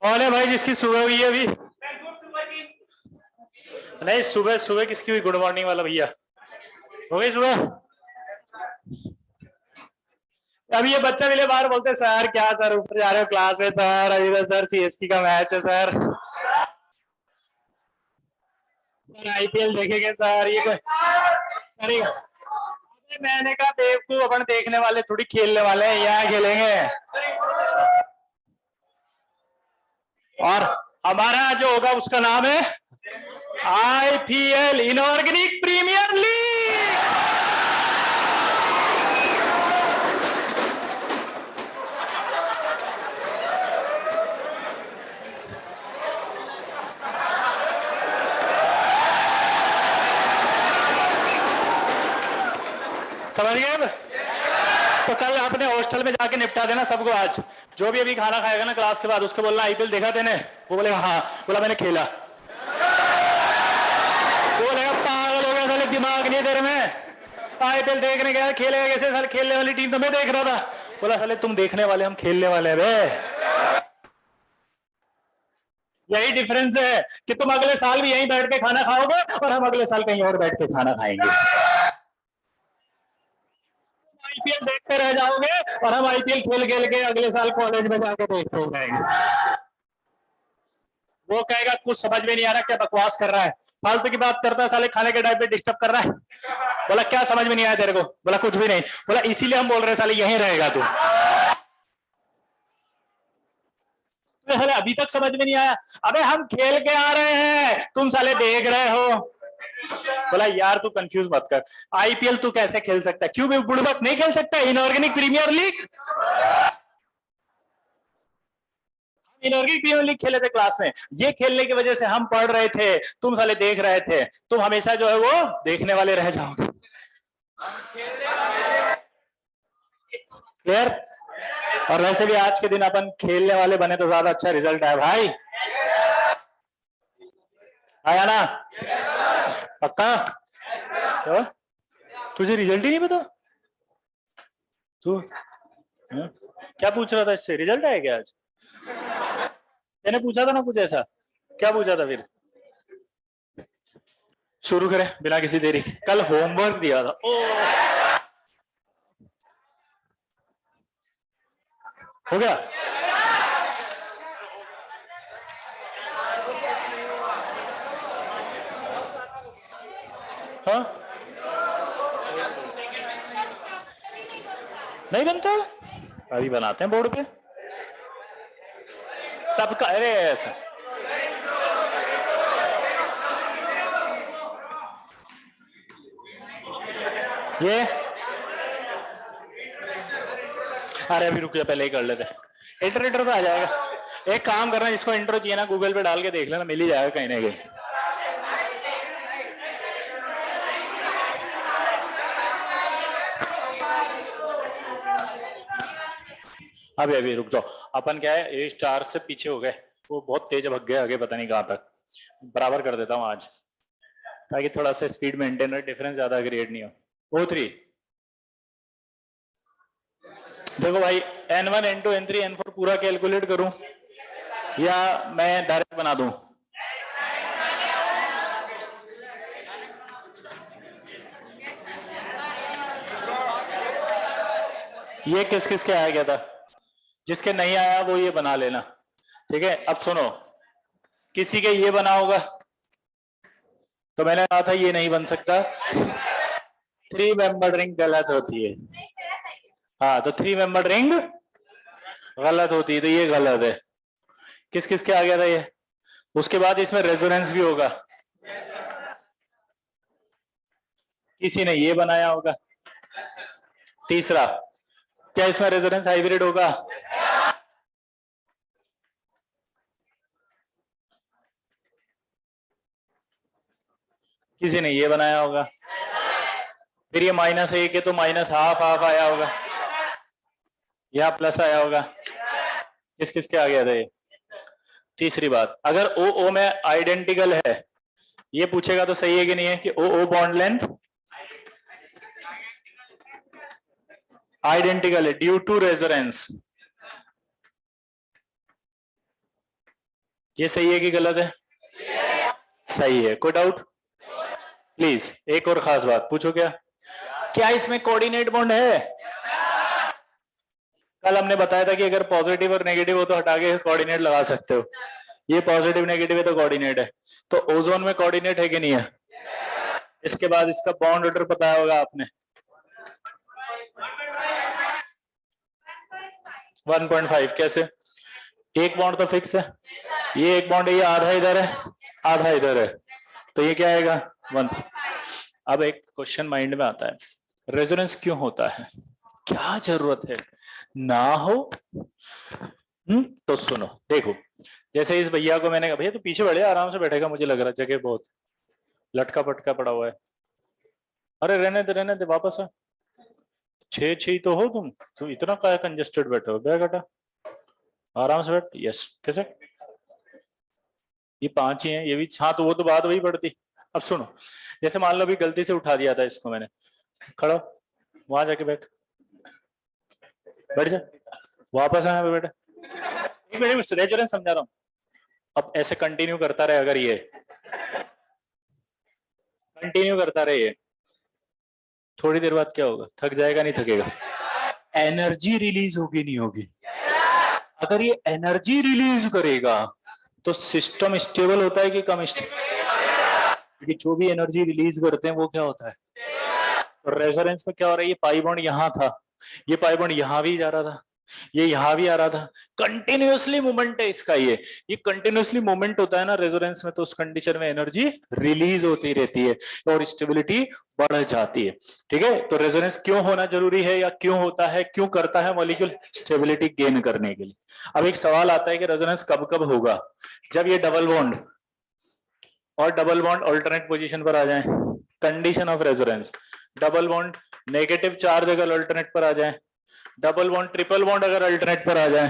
कौन है भाई जिसकी सुबह हुई है अभी? नहीं, सुबह सुबह किसकी हुई? गुड मॉर्निंग वाला भैया हो गई सुबह? अभी ये बच्चा मिले बाहर, बोलते सर क्या सर ऊपर जा रहे हो क्लास में सर, अभी तो सर सीएसके का मैच है सर आईपीएल देखेंगे सर, ये कोई करेगा? मैंने कहा बेवकूफ, अपन देखने वाले थोड़ी खेलने वाले हैं, यहाँ खेलेंगे। और हमारा जो होगा उसका नाम है आईपीएल, इनऑर्गेनिक प्रीमियर लीग। समझ गए? तो कल अपने हॉस्टल में जाके निपटा देना सबको। आज जो भी अभी खाना खाएगा ना क्लास के बाद, उसको बोलना आईपीएल देखा तेने? वो बोलेगा हाँ। बोला मैंने खेला। वो बोलेगा पागल हो गया साले, दिमाग नहीं तेरे में? आईपीएल देखने गया, खेलेगा कैसे? साले खेलने वाली टीम तो मैं देख रहा था। बोला साले तुम देखने वाले, हम खेलने वाले हैं बे। यही डिफरेंस है कि तुम अगले साल भी यहीं बैठ के खाना खाओगे और हम अगले साल कहीं और बैठ के खाना खाएंगे। आईपीएल देखते रह जाओगे और हम आईपीएल खेल खेल के अगले साल कॉलेज में जाके देखते हो जाएंगे। वो कहेगा कुछ समझ में नहीं आ रहा, क्या बकवास कर रहा है, फालतू की बात करता है साले, खाने के टाइम पे डिस्टर्ब कर रहा है। बोला क्या समझ में नहीं आया तेरे को? बोला कुछ भी नहीं। बोला इसीलिए हम बोल रहे हैं साले यहीं रहेगा तू। साले अभी तक समझ में नहीं आया? अबे हम खेल के आ रहे हैं, तुम साले देख रहे हो। बोला यार तू कंफ्यूज मत कर, आईपीएल तू कैसे खेल सकता है? क्यों बुड़बक नहीं खेल सकता inorganic premier league? Inorganic premier league खेले थे क्लास में, ये खेलने की वजह से हम पढ़ रहे थे, तुम साले देख रहे थे। तुम हमेशा जो है वो देखने वाले रह जाओगे। क्लियर? और वैसे भी आज के दिन अपन खेलने वाले बने तो ज्यादा अच्छा रिजल्ट आया भाई। आया ना? पक्का? तो तुझे रिजल्ट ही नहीं पता? तू क्या पूछ रहा था? इससे रिजल्ट आया क्या आज? मैंने पूछा था ना कुछ ऐसा? क्या पूछा था फिर? शुरू करें बिना किसी देरी। कल होमवर्क दिया था। ओ हो गया? हाँ नहीं बनता? अभी बनाते हैं बोर्ड पे सबका। अरे ऐसा ये, अरे अभी रुक जा, पहले ही कर लेते। इंटर तो आ जाएगा। एक काम करना, जिसको इंट्रो चाहिए ना गूगल पे डाल के देख लेना, मिल ही जाएगा कहीं ना कहीं। अभी अभी रुक जाओ। अपन क्या है, ए स्टार से पीछे हो गए, वो बहुत तेज भग गए आगे, पता नहीं कहां तक। बराबर कर देता हूँ आज, ताकि थोड़ा सा स्पीड मेंटेन रहे, डिफरेंस ज्यादा क्रिएट नहीं हो। O3 देखो भाई, N1 N2 N3 N4 पूरा कैलकुलेट करूं या मैं डायरेक्ट बना दूं? ये किस किस के आया गया था? जिसके नहीं आया वो ये बना लेना, ठीक है? अब सुनो, किसी के ये बना होगा तो मैंने कहा था ये नहीं बन सकता, 3 मेंबर रिंग गलत होती है। हाँ तो 3 मेंबर रिंग गलत होती है, तो ये गलत है। किस किस के आ गया था ये? उसके बाद इसमें रेजोनेंस भी होगा, किसी ने ये बनाया होगा। तीसरा, क्या इसमें रेजोनेंस हाइब्रिड होगा? किसी ने ये बनाया होगा। फिर ये -1 है तो माइनस हाफ हाफ आया होगा, या प्लस आया होगा। किस किस के आ गया था ये? तीसरी बात, अगर ओ ओ में आइडेंटिकल है, ये पूछेगा तो सही है कि नहीं है कि ओ ओ बॉन्ड लेंथ आइडेंटिकल है ड्यू टू रेजोनेंस। ये सही है कि गलत है? सही है। कोई डाउट? प्लीज एक और खास बात पूछो। क्या क्या इसमें कोऑर्डिनेट बॉन्ड है? कल हमने बताया था कि अगर पॉजिटिव और नेगेटिव हो तो हटा के कोऑर्डिनेट लगा सकते हो। ये पॉजिटिव नेगेटिव है तो कोऑर्डिनेट है। तो ओजोन में कोऑर्डिनेट है कि नहीं है? इसके बाद इसका बॉन्ड ऑर्डर पता होगा आपने। 1.5 कैसे? एक बॉन्ड तो फिक्स है, ये एक बॉन्ड है, ये आधा इधर है आधा इधर है, तो ये क्या आएगा 1। अब एक क्वेश्चन माइंड में आता है, रेजोनेंस क्यों होता है? क्या जरूरत है ना हो? तो सुनो देखो, जैसे इस भैया को मैंने कहा भैया तो पीछे बैठे, आराम से बैठेगा, मुझे लग रहा है जगह बहुत लटका पटका पड़ा हुआ है। अरे रहने दे वापस आ। 6 तो हो तुम इतना क्या कंजेस्टेड बैठे हो? बैग हटा, आराम से बैठ। यस कैसे? ये 5 ही है, ये भी। हाँ तो वो तो बात वही पड़ती। अब सुनो, जैसे मान लो अभी गलती से उठा दिया था इसको मैंने, खड़ा वहां जाके बैठ, बैठ जा, वापस आया बेटा। एक मिनट रेजोनेंस समझा रहा हूँ। अब ऐसे कंटिन्यू करता रहे, अगर ये कंटिन्यू करता रहे, ये थोड़ी देर बाद क्या होगा? थक जाएगा नहीं थकेगा? एनर्जी रिलीज होगी नहीं होगी? अगर ये एनर्जी रिलीज करेगा तो सिस्टम स्टेबल होता है कि कम स्टेबल? क्योंकि जो भी एनर्जी रिलीज करते हैं वो क्या होता है? तो रेजोनेंस में क्या हो रहा है, ये पाई बॉन्ड यहाँ था, ये पाई बॉन्ड यहाँ भी जा रहा था, ये यहाँ भी आ रहा था, कंटिन्यूअसली मूवमेंट है इसका। ये कंटिन्यूअसली मूवमेंट होता है ना रेजोनेंस में, तो उस कंडीशन में एनर्जी रिलीज होती रहती है और स्टेबिलिटी बढ़ जाती है। ठीक है, तो रेजोनेंस क्यों होना जरूरी है या क्यों होता है, क्यों करता है मॉलिक्यूल? स्टेबिलिटी गेन करने के लिए। अब एक सवाल आता है कि रेजोनेंस कब कब होगा? जब ये डबल बॉन्ड और डबल बॉन्ड अल्टरनेट पोजीशन पर आ जाए, condition of resonance. Double bond negative charge अगर अल्टरनेट पर आ जाए, डबल बॉन्ड ट्रिपल बॉन्ड अगर अल्टरनेट पर आ जाए,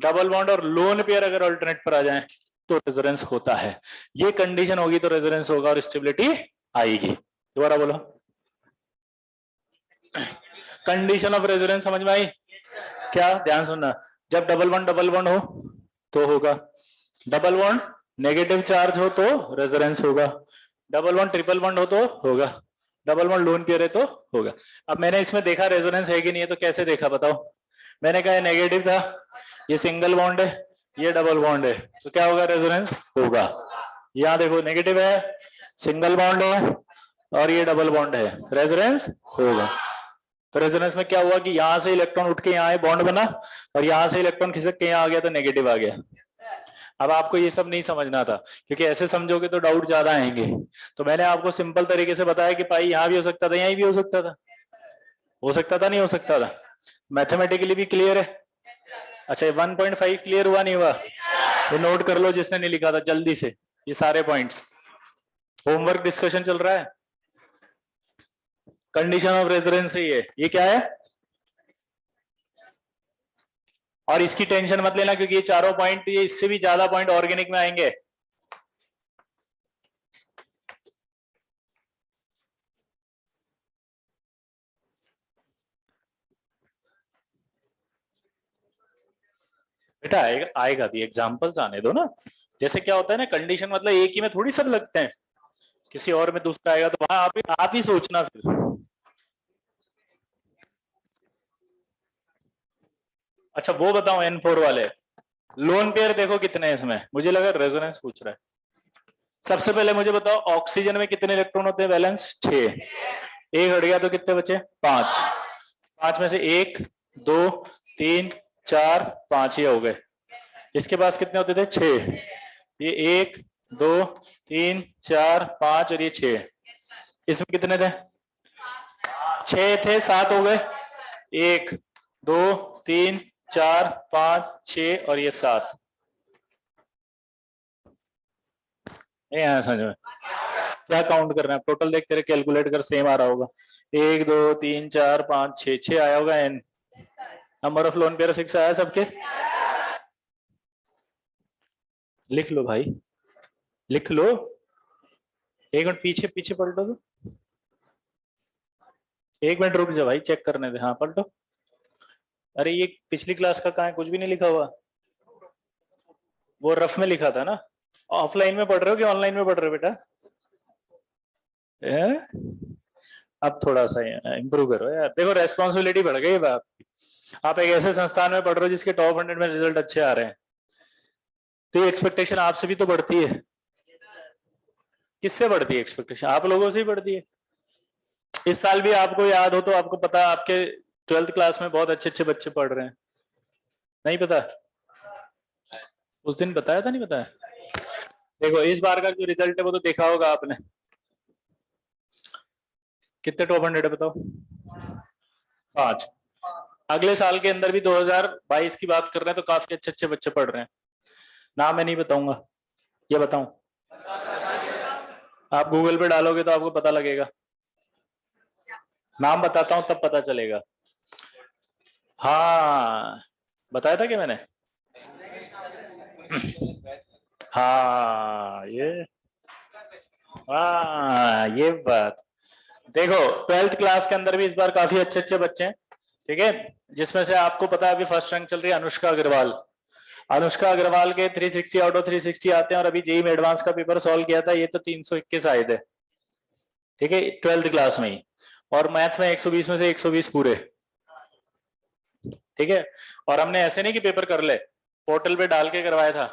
डबल बॉन्ड और लोन पेयर अगर अल्टरनेट पर आ जाए, तो रेजोनेंस होता है। ये कंडीशन होगी तो रेजोनेंस होगा और स्टेबिलिटी आएगी। दोबारा बोलो, कंडीशन ऑफ रेजोनेंस समझ में आई? क्या ध्यान सुनना, जब डबल बॉन्ड हो तो होगा, डबल बॉन्ड नेगेटिव चार्ज हो तो रेजोनेंस होगा, डबल बॉन्ड ट्रिपल बॉन्ड हो तो होगा, डबल बॉन्ड लोन पेयर है तो होगा। अब मैंने इसमें देखा रेजोनेंस है कि नहीं है, तो कैसे देखा बताओ? मैंने कहा नेगेटिव था, ये सिंगल बॉन्ड है, ये डबल बॉन्ड है, तो क्या होगा? रेजोनेंस होगा। यहाँ देखो नेगेटिव है, सिंगल बॉन्ड है और ये डबल बॉन्ड है, रेजोनेंस होगा। तो रेजोनेंस में क्या हुआ कि यहाँ से इलेक्ट्रॉन उठ के यहाँ बॉन्ड बना और यहाँ से इलेक्ट्रॉन खिसक के यहाँ आ गया तो नेगेटिव आ गया। अब आपको ये सब नहीं समझना था, क्योंकि ऐसे समझोगे तो डाउट ज्यादा आएंगे। तो मैंने आपको सिंपल तरीके से बताया कि पाई यहाँ भी हो सकता था, यहाँ भी हो सकता था, हो सकता था नहीं हो सकता था? मैथमेटिकली भी क्लियर है? अच्छा 1.5 क्लियर हुआ नहीं हुआ? ये नोट कर लो जिसने नहीं लिखा था जल्दी से, ये सारे पॉइंट्स। होमवर्क डिस्कशन चल रहा है। कंडीशन ऑफ रेजोनेंस है ये क्या है? और इसकी टेंशन मत लेना, क्योंकि ये चारों पॉइंट, ये इससे भी ज्यादा पॉइंट ऑर्गेनिक में आएंगे। बेटा आएगा आएगा, भी एग्जांपल्स आने दो ना। जैसे क्या होता है ना, कंडीशन मतलब एक ही में थोड़ी सब लगते हैं, किसी और में दूसरा आएगा तो वहां आप ही सोचना फिर। अच्छा वो बताओ N4 वाले लोन पेयर देखो कितने हैं इसमें, मुझे लगा रेजोनेंस पूछ रहा है। सबसे पहले मुझे बताओ ऑक्सीजन में कितने इलेक्ट्रॉन होते हैं? बैलेंस 6, एक हट गया तो कितने बचे? 5। 5 में से 1 2 3 4 5 ये हो गए। इसके पास कितने होते थे? 6। ये 1 2 3 4 5 और ये 6। इसमें कितने थे? 6 थे, 7 हो गए। 1 2 3 4 5 6 और ये 7। नहीं आया समझ में? क्या काउंट करना है? टोटल देख तेरे कैलकुलेट कर, सेम आ रहा होगा। 1 2 3 4 5 6, 6 आया होगा n. Number of lone pair 6 आया सबके? लिख लो भाई, लिख लो। एक मिनट पीछे पीछे पलटो तो, एक मिनट रुक जा भाई, चेक करने दे। हाँ पलटो। अरे ये पिछली क्लास का कहाँ है? कुछ भी नहीं लिखा हुआ। वो रफ में लिखा था ना। ऑफलाइन में पढ़ रहे हो कि ऑनलाइन में पढ़ रहे हो बेटा? अब थोड़ा सा इम्प्रूव करो यार, देखो रेस्पॉन्सिबिलिटी बढ़ गई है आपकी। आप एक ऐसे संस्थान में पढ़ रहे हो जिसके टॉप 100 में रिजल्ट अच्छे आ रहे हैं, तो ये एक्सपेक्टेशन आपसे भी तो बढ़ती है। किससे बढ़ती है एक्सपेक्टेशन? आप लोगों से ही बढ़ती है। इस साल भी आपको याद हो तो आपको पता, आपके 12th क्लास में बहुत अच्छे अच्छे बच्चे पढ़ रहे हैं। नहीं पता? उस दिन बताया था, नहीं बताया? देखो इस बार का जो रिजल्ट है वो तो देखा होगा आपने। कितने टॉप 100 है बताओ? 5। अगले साल के अंदर भी 2022 की बात कर रहे हैं तो काफी अच्छे अच्छे बच्चे पढ़ रहे हैं। नाम मैं नहीं बताऊंगा, ये बताऊं? आप गूगल पे डालोगे तो आपको पता लगेगा। नाम बताता हूं तब पता चलेगा। हाँ बताया था कि मैंने? हाँ ये बात। देखो 12th क्लास के अंदर भी इस बार काफी अच्छे अच्छे बच्चे हैं, ठीक है, जिसमें से आपको पता है अभी फर्स्ट रैंक चल रही है अनुष्का अग्रवाल। अनुष्का अग्रवाल के 360 आउट ऑफ 360 आते हैं, और अभी जेईई में एडवांस का पेपर सॉल्व किया था, ये तो 321 आए थे, ठीक है, 12th क्लास में ही। और मैथ्स में 120 में से 120 पूरे, ठीक है। और हमने ऐसे नहीं कि पेपर कर ले, पोर्टल पे डाल के करवाया था,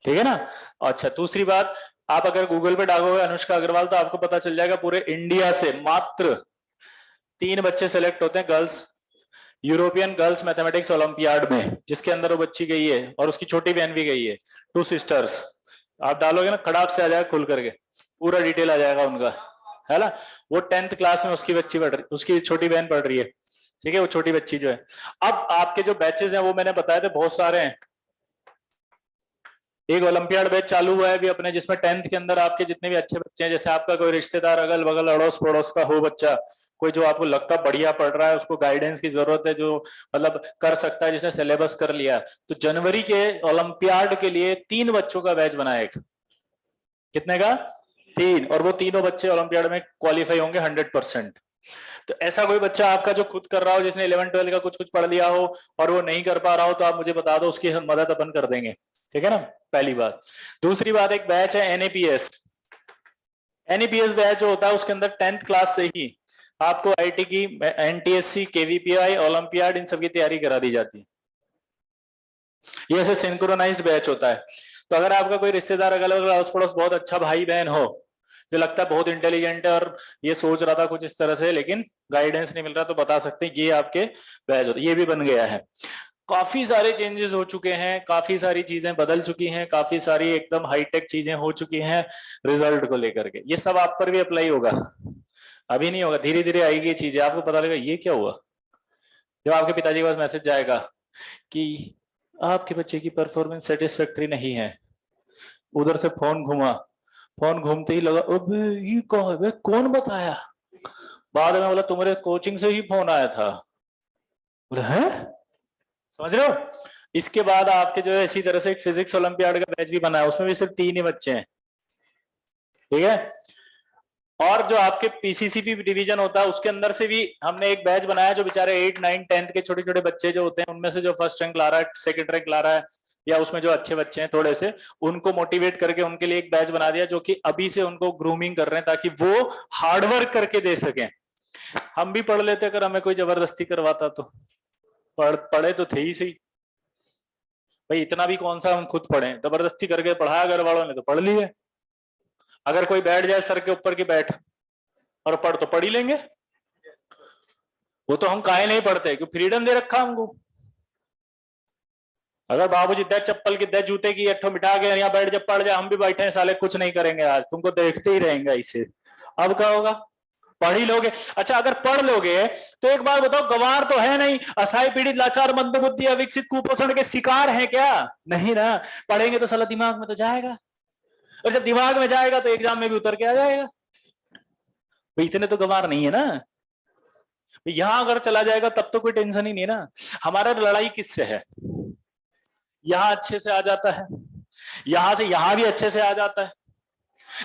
ठीक है ना। अच्छा दूसरी बात, आप अगर गूगल पे डालोगे अनुष्का अग्रवाल तो आपको पता चल जाएगा पूरे इंडिया से मात्र 3 बच्चे सेलेक्ट होते हैं girls, European girls mathematics olympiad में, जिसके अंदर वो बच्ची गई है और उसकी छोटी बहन भी गई है, 2 सिस्टर्स। आप डालोगे ना खड़ाक से आ जाएगा खुल करके, पूरा डिटेल आ जाएगा उनका, है ना। वो 10th क्लास में उसकी बच्ची पढ़ रही, उसकी छोटी बहन पढ़ रही है, ठीक है, वो छोटी बच्ची जो है। अब आपके जो बैचेस हैं वो मैंने बताया थे बहुत सारे हैं। एक ओलंपियाड बैच चालू हुआ है अभी अपने, जिसमें 10th के अंदर आपके जितने भी अच्छे बच्चे हैं, जैसे आपका कोई रिश्तेदार अगल बगल अड़ोस पड़ोस का हो बच्चा, कोई जो आपको लगता बढ़िया पढ़ रहा है, उसको गाइडेंस की जरूरत है, जो मतलब कर सकता है, जिसने सिलेबस कर लिया, तो जनवरी के ओलंपियाड के लिए 3 बच्चों का बैच बनाया एक। कितने का? 3। और वो तीनों बच्चे ओलंपियाड में क्वालिफाई होंगे 100%। तो ऐसा कोई बच्चा आपका जो खुद कर रहा हो, जिसने 11 12 का कुछ कुछ पढ़ लिया हो और वो नहीं कर पा रहा हो, तो आप मुझे बता दो, उसकी हम मदद अपन कर देंगे, ठीक है ना, पहली बात। दूसरी बात, एक बैच है एनएपीएस। एनईपीएस बैच जो होता है उसके अंदर 10th क्लास से ही आपको आईटी की, एनटीएससी, केवीपीआई, ओलंपियाड, इन सब की तैयारी करा दी जाती है। ये ऐसे सिंक्रोनाइज्ड बैच होता है। तो अगर आपका कोई रिश्तेदार अगल बगल आस पड़ोस बहुत अच्छा भाई बहन हो, जो लगता है बहुत इंटेलिजेंट है और ये सोच रहा था कुछ इस तरह से लेकिन गाइडेंस नहीं मिल रहा, तो बता सकते हैं ये आपके बैच होते, ये भी बन गया है। काफी सारे चेंजेस हो चुके हैं, काफी सारी चीजें बदल चुकी हैं, काफी सारी एकदम हाईटेक चीजें हो चुकी हैं रिजल्ट को लेकर के। ये सब आप पर भी अप्लाई होगा, अभी नहीं होगा, धीरे धीरे आएगी ये चीजें, आपको पता लगेगा ये क्या हुआ। जब आपके पिताजी के पास मैसेज जाएगा कि आपके बच्चे की परफॉर्मेंस सेटिस्फैक्टरी नहीं है, उधर से फोन घुमा, फोन घूमते ही लगा अबे ये कौन है, कौन बताया, बाद में बोला तुम्हारे कोचिंग से ही फोन आया था, बोले हैं, समझ रहे हो। इसके बाद आपके जो है इसी तरह से एक फिजिक्स ओलंपियाड का बैच भी बना है, उसमें भी सिर्फ 3 ही बच्चे हैं, ठीक है। और जो आपके पीसीसीपी डिवीजन होता है उसके अंदर से भी हमने एक बैच बनाया, जो बेचारे 8 9 10th के छोटे छोटे बच्चे जो होते हैं, उनमें से जो फर्स्ट रैंक ला रहा है, सेकंड रैंक ला रहा है, या उसमें जो अच्छे बच्चे हैं थोड़े से, उनको मोटिवेट करके उनके लिए एक बैच बना दिया, जो कि अभी से उनको ग्रूमिंग कर रहे हैं ताकि वो हार्डवर्क करके दे सकें। हम भी पढ़ लेते अगर हमें कोई जबरदस्ती करवाता तो, पढ़े तो थे ही सही भाई, इतना भी कौन सा हम खुद पढ़े, जबरदस्ती करके पढ़ाया घर वालों ने तो पढ़ लिए। अगर कोई बैठ जाए सर के ऊपर की बैठ और पढ़ तो पढ़ ही लेंगे, वो तो हम काहे नहीं पढ़ते, क्योंकि फ्रीडम दे रखा हमको। अगर बाबूजी दे चप्पल की, दे जूते की, एक मिटा के यहाँ बैठ जब पढ़ जाए, हम भी बैठे हैं साले कुछ नहीं करेंगे, आज तुमको देखते ही रहेंगे इसे। अब क्या होगा, पढ़ ही लोगे। अच्छा अगर पढ़ लोगे तो एक बार बताओ, गवार तो है नहीं, असहाय पीड़ित लाचार मंदबुद्धि अविकसित कुपोषण के शिकार है क्या? नहीं ना। पढ़ेंगे तो साला दिमाग में तो जाएगा, और जब दिमाग में जाएगा तो एग्जाम में भी उतर के आ जाएगा। भाई इतने तो गवार नहीं है ना, यहां अगर चला जाएगा तब तो कोई टेंशन ही नहीं ना। हमारा लड़ाई किससे है, यहां अच्छे से आ जाता है, यहां से यहां भी अच्छे से आ जाता है,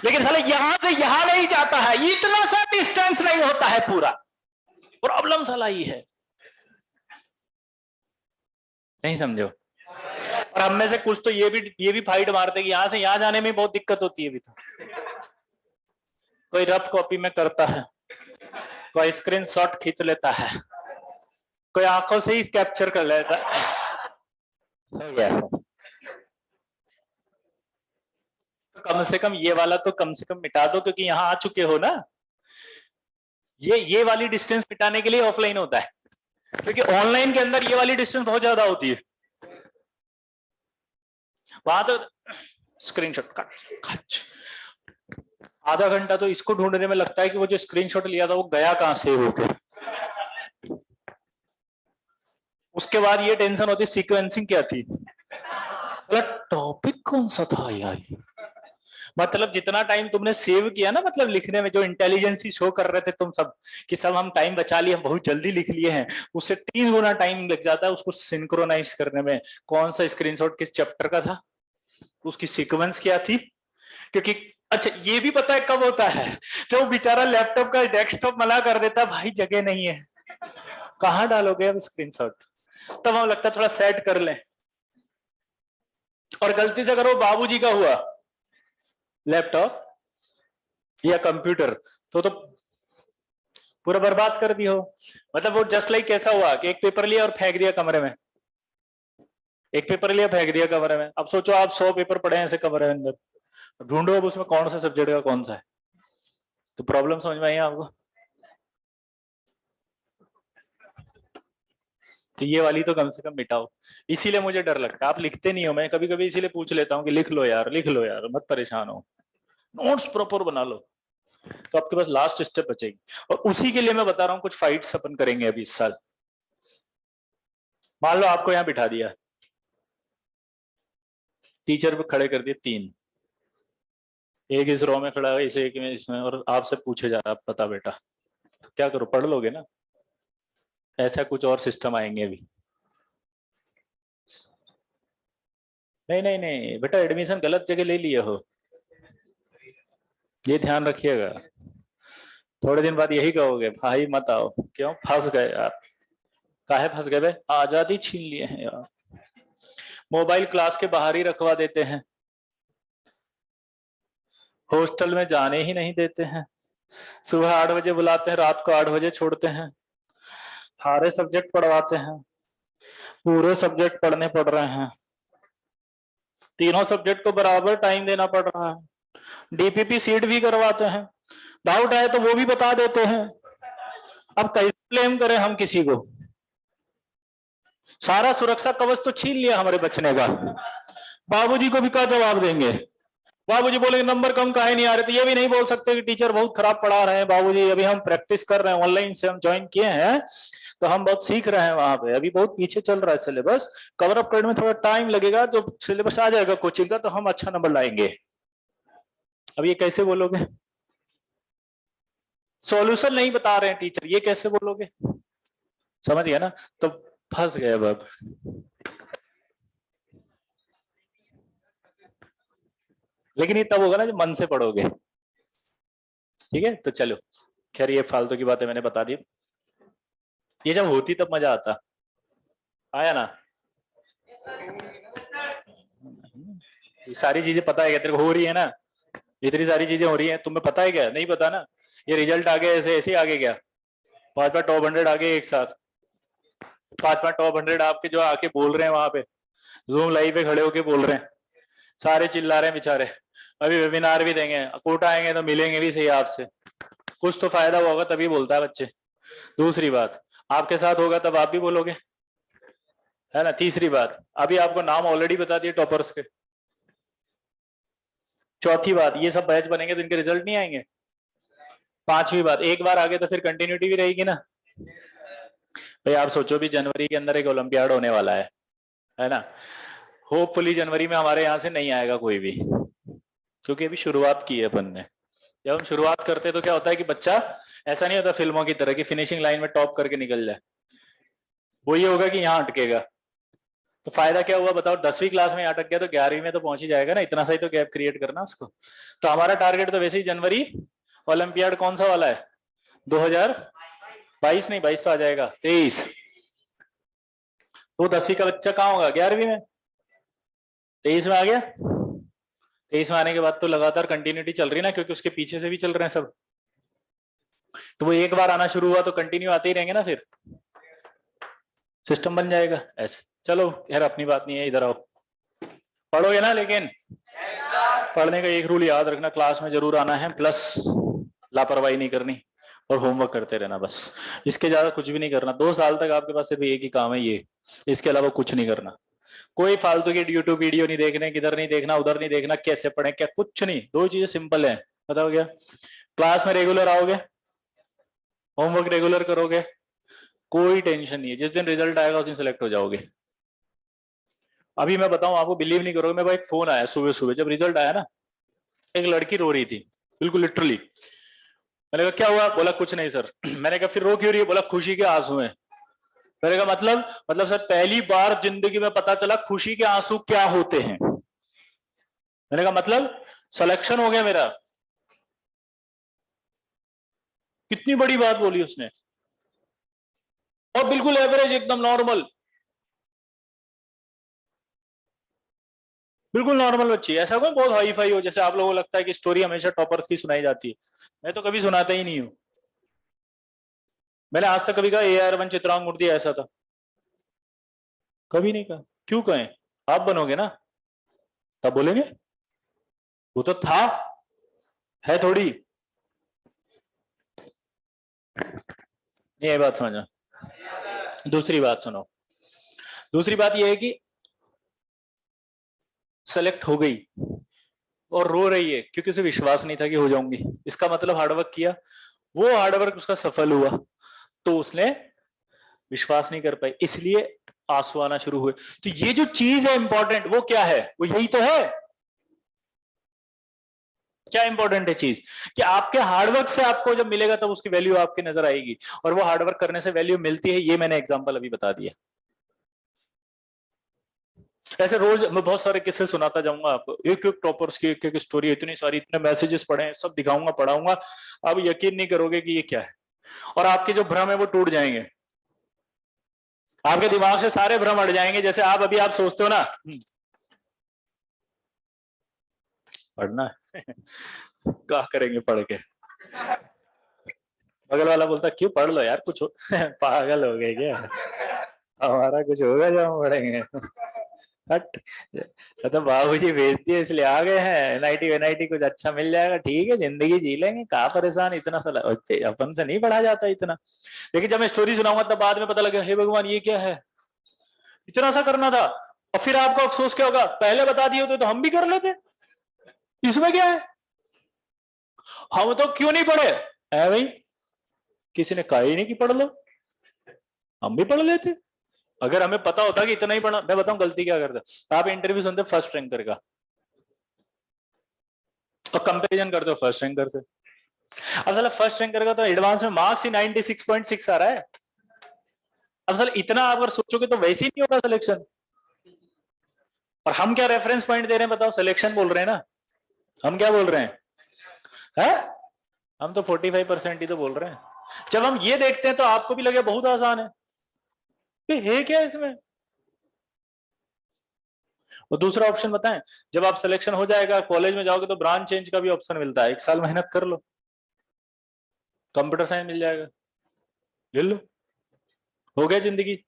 लेकिन साले यहां से यहां नहीं जाता है, इतना सा डिस्टेंस नहीं होता है पूरा। प्रॉब्लम साला ये है, नहीं समझो। और हम में से कुछ तो ये भी फाइट मारते कि यहां से यहां जाने में बहुत दिक्कत होती है अभी तो। कोई रफ कॉपी में करता है, कोई स्क्रीनशॉट खींच लेता है, कोई आंखों से ही कैप्चर कर लेता है। हो गया सर। तो कम से कम ये वाला तो कम से कम मिटा दो, क्योंकि यहां आ चुके हो ना। ये वाली डिस्टेंस मिटाने के लिए ऑफलाइन होता है, क्योंकि ऑनलाइन के अंदर ये वाली डिस्टेंस बहुत ज्यादा होती है। वहां तो स्क्रीनशॉट काट, आधा घंटा तो इसको ढूंढने में लगता है कि वो जो स्क्रीनशॉट लिया था वो गया कहां से होके। उसके बाद ये टेंशन होती सीक्वेंसिंग क्या थी, मतलब टॉपिक कौन सा था यार। मतलब जितना टाइम तुमने सेव किया ना, मतलब लिखने में जो इंटेलिजेंस शो कर रहे थे तुम सब कि सब हम टाइम बचा लिए, हम बहुत जल्दी लिख लिए हैं, उससे 3 गुना टाइम लग जाता है उसको सिंक्रोनाइज करने में। कौन सा स्क्रीनशॉट किस चैप्टर का था, उसकी सीक्वेंस क्या थी। क्योंकि अच्छा ये भी पता है कब होता है, जब बेचारा लैपटॉप का डेस्कटॉप मना कर देता भाई जगह नहीं है, कहां डालोगे अब स्क्रीनशॉट। तब हम लगता है थोड़ा सेट कर लें। और गलती से अगर वो बाबूजी का हुआ लैपटॉप या कंप्यूटर तो पूरा बर्बाद कर दिया हो। मतलब वो जस्ट लाइक कैसा हुआ कि एक पेपर लिया और फेंक दिया कमरे में, एक पेपर लिया फेंक दिया कमरे में। अब सोचो आप 100 पेपर पड़े हैं ऐसे कमरे में अंदर, ढूंढो अब उसमें कौन सा सब्जेक्ट का कौन सा है। तो प्रॉब्लम समझ में आई आपको। तो ये वाली तो कम से कम मिटाओ। इसीलिए मुझे डर लगता है, आप लिखते नहीं हो, मैं कभी कभी इसीलिए पूछ लेता हूँ कि लिख लो यार, लिख लो यार, मत परेशान हो, नोट्स प्रॉपर बना लो, तो आपके पास लास्ट स्टेप बचेगी। और उसी के लिए मैं बता रहा हूँ कुछ फाइट्स अपन करेंगे अभी इस साल। मान लो आपको यहाँ बिठा दिया, टीचर पे खड़े कर दिए 3, एक इस रो में खड़ा है, इसे एक में इसमें, और आपसे पूछे जा रहा है पता बेटा, तो क्या करो, पढ़ लोगे ना। ऐसा कुछ और सिस्टम आएंगे अभी। नहीं नहीं नहीं बेटा, एडमिशन गलत जगह ले लिए हो, ये ध्यान रखिएगा। थोड़े दिन बाद यही कहोगे भाई मत आओ, क्यों फंस गए यार। काहे फंस गए बे, आजादी छीन लिए हैं यार। मोबाइल क्लास के बाहर ही रखवा देते हैं, हॉस्टल में जाने ही नहीं देते हैं, सुबह 8 बजे बुलाते हैं, रात को 8 बजे छोड़ते हैं, सारे सब्जेक्ट पढ़वाते हैं, पूरे सब्जेक्ट पढ़ने पड़ रहे हैं, तीनों सब्जेक्ट को बराबर टाइम देना पड़ रहा है, डीपीपी सीट भी करवाते हैं, डाउट आए तो वो भी बता देते हैं। अब कैसे ब्लेम करें हम किसी को, सारा सुरक्षा कवच तो छीन लिया हमारे बचने का। बाबूजी को भी क्या जवाब देंगे, बाबूजी बोलेंगे नंबर कम काहे नहीं आ रहे, तो ये भी नहीं बोल सकते कि टीचर बहुत खराब पढ़ा रहे हैं बाबूजी, अभी हम प्रैक्टिस कर रहे हैं, ऑनलाइन से हम ज्वाइन किए हैं तो हम बहुत सीख रहे हैं, वहां पे अभी बहुत पीछे चल रहा है सिलेबस, कवर अप करने में थोड़ा टाइम लगेगा, जो सिलेबस आ जाएगा कोचिंग का तो हम अच्छा नंबर लाएंगे। अब ये कैसे बोलोगे, सॉल्यूशन नहीं बता रहे हैं टीचर, ये कैसे बोलोगे, समझ गया ना। तो फंस गए अब। लेकिन ये तब होगा ना जब मन से पढ़ोगे। ठीक है, तो चलो खैर ये फालतू की बातें मैंने बता दी, ये जब होती तब मजा आता, आया ना। ये सारी चीजें पता है क्या तेरे को, हो रही है ना, इतनी सारी चीजें हो रही हैं, तुम्हें पता है क्या, नहीं पता ना। ये रिजल्ट आ गया ऐसे ऐसे ही आगे क्या, 5 टॉप 100 आ गए एक साथ, 5 टॉप 100 आपके जो आके बोल रहे हैं वहां पे, जूम लाइव पे खड़े होके बोल रहे हैं, सारे चिल्ला रहे हैं बेचारे। अभी वेबिनार भी देंगे, कोटा आएंगे तो मिलेंगे भी सही आपसे, कुछ तो फायदा होगा तभी बोलता है बच्चे। दूसरी बात, आपके साथ होगा तब आप भी बोलोगे, है ना। तीसरी बात, अभी आपको नाम ऑलरेडी बता दिए टॉपर्स के। चौथी बात, ये सब बैच बनेंगे तो इनके रिजल्ट नहीं आएंगे। पांचवी बात, एक बार आगे तो फिर कंटिन्यूटी भी रहेगी ना। भाई आप सोचो भी जनवरी के अंदर एक ओलंपियाड होने वाला है ना। होपफुली जनवरी में हमारे यहाँ से नहीं आएगा कोई भी, क्योंकि अभी शुरुआत की है अपन ने। जब हम शुरुआत करते हैं तो क्या होता है कि बच्चा ऐसा नहीं होता फिल्मों की तरह कि फिनिशिंग लाइन में टॉप करके निकल जाए, वो ये होगा कि यहाँ अटकेगा। तो फायदा क्या हुआ बताओ, 10वीं क्लास में अटक गया तो 11वीं में तो पहुंच ही जाएगा ना, इतना सा ही तो गैप क्रिएट करना उसको। तो हमारा टारगेट तो वैसे ही जनवरी, ओलंपियाड कौन सा वाला है, 2022 नहीं 22 तो आ जाएगा, 23। तो 10वीं का बच्चा कहाँ होगा, 11वीं में। 23 में आ गया। 23 में आने के बाद तो लगातार कंटिन्यूटी चल रही ना, क्योंकि उसके पीछे से भी चल रहे हैं सब, तो वो एक बार आना शुरू हुआ तो कंटिन्यू आते ही रहेंगे ना, फिर सिस्टम बन जाएगा ऐसे। चलो यार अपनी बात नहीं है, इधर आओ, पढ़ोगे ना, लेकिन पढ़ने का एक रूल याद रखना, क्लास में जरूर आना है, प्लस लापरवाही नहीं करनी और होमवर्क करते रहना, बस इसके ज्यादा कुछ भी नहीं करना। 2 साल तक आपके पास सिर्फ एक ही काम है, ये, इसके अलावा कुछ नहीं करना। कोई फालतू की यूट्यूब वीडियो नहीं देखने, किधर नहीं देखना, उधर नहीं देखना, कैसे पढ़े क्या, कुछ नहीं। 2 चीजें सिंपल है, बताओ क्या। क्लास में रेगुलर आओगे, होमवर्क रेगुलर करोगे, कोई टेंशन नहीं है, जिस दिन रिजल्ट आएगा उस दिन सिलेक्ट हो जाओगे। अभी मैं बताऊं आपको, बिलीव नहीं करोगे, मेरे पास एक फोन आया सुबह सुबह, जब रिजल्ट आया ना, एक लड़की रो रही थी, बिल्कुल लिटरली। मैंने कहा क्या हुआ, बोला कुछ नहीं सर। मैंने कहा फिर रो क्यों रही है, बोला खुशी के आंसू हैं। मैंने कहा मतलब सर पहली बार जिंदगी में पता चला खुशी के आंसू क्या होते हैं। मैंने कहा मतलब सिलेक्शन हो गया मेरा। कितनी बड़ी बात बोली उसने, और बिल्कुल एवरेज, एकदम नॉर्मल, बिल्कुल नॉर्मल बच्ची। ऐसा कोई बहुत हाई फाई हो जैसे आप लोगों को लगता है कि स्टोरी हमेशा टॉपर्स की सुनाई जाती है, मैं तो कभी सुनाता ही नहीं हूं। मैंने आज तक कभी कहा AR1 चित्रांग मूर्ति ऐसा था, कभी नहीं कहा। क्यों कहें, आप बनोगे ना तब बोलेंगे, वो तो था, है थोड़ी। ये बात समझो। दूसरी बात सुनो, दूसरी बात यह है कि सेलेक्ट हो गई और रो रही है क्योंकि उसे विश्वास नहीं था कि हो जाऊंगी। इसका मतलब हार्डवर्क किया, वो हार्डवर्क उसका सफल हुआ, तो उसने विश्वास नहीं कर पाई, इसलिए आंसू आना शुरू हुए। तो ये जो चीज है इंपॉर्टेंट, वो क्या है, वो यही तो है। क्या इंपॉर्टेंट है चीज, कि आपके हार्डवर्क से आपको जब मिलेगा तब उसकी वैल्यू आपकी नजर आएगी, और वो हार्डवर्क करने से वैल्यू मिलती है। ये मैंने एग्जांपल अभी बता दिया। ऐसे रोज मैं बहुत सारे किस्से सुनाता जाऊंगा आपको, एक एक टॉपर्स की एक एक स्टोरी, इतनी सारी, इतने मैसेजेस पढ़े हैं, सब दिखाऊंगा, पढ़ाऊंगा। अब यकीन नहीं करोगे कि ये क्या है, और आपके जो भ्रम है वो टूट जाएंगे, आपके दिमाग से सारे भ्रम हट जाएंगे। जैसे आप अभी आप सोचते हो ना पढ़ना क्या करेंगे पढ़ के, बगल वाला बोलता क्यों, पढ़ लो यार कुछ पागल हो गए क्या, हमारा कुछ होगा जो हम पढ़ेंगे, हट। तो बाबूजी भेजती है इसलिए आ गए हैं, एनआईटी एनआईटी कुछ अच्छा मिल जाएगा, ठीक है जिंदगी जी लेंगे, कहाँ परेशान, इतना सा अपन से नहीं पढ़ा जाता इतना। लेकिन जब मैं स्टोरी सुनाऊंगा तब बाद में पता लगा, हे भगवान ये क्या है, इतना सा करना था। और फिर आपको अफसोस क्या होगा, पहले बता दिए होते तो हम भी कर लेते, इसमें क्या है, हम तो क्यों नहीं पढ़े है भाई, किसी ने कहा ही नहीं कि पढ़ लो, हम भी पढ़ लेते। अगर हमें पता होता कि इतना ही पढ़ना। मैं बताऊं गलती क्या करते, आप इंटरव्यू सुनते फर्स्ट रैंकर का और कंपैरिजन करते हो फर्स्ट रैंकर से। अब साला फर्स्ट रैंकर का तो एडवांस में मार्क्स ही 96.6 आ रहा है। अब साला इतना अगर सोचोगे तो वैसे ही नहीं होगा सिलेक्शन। और हम क्या रेफरेंस पॉइंट दे रहे हैं बताओ, सिलेक्शन बोल रहे हैं ना, हम क्या बोल रहे हैं, है? हम तो 45% ही तो बोल रहे हैं। जब हम ये देखते हैं तो आपको भी लगे बहुत आसान है क्या इसमें। और दूसरा ऑप्शन बताएं, जब आप सिलेक्शन हो जाएगा कॉलेज में जाओगे तो ब्रांच चेंज का भी ऑप्शन मिलता है, 1 साल मेहनत कर लो, कंप्यूटर साइंस मिल जाएगा, ले लो, हो गया जिंदगी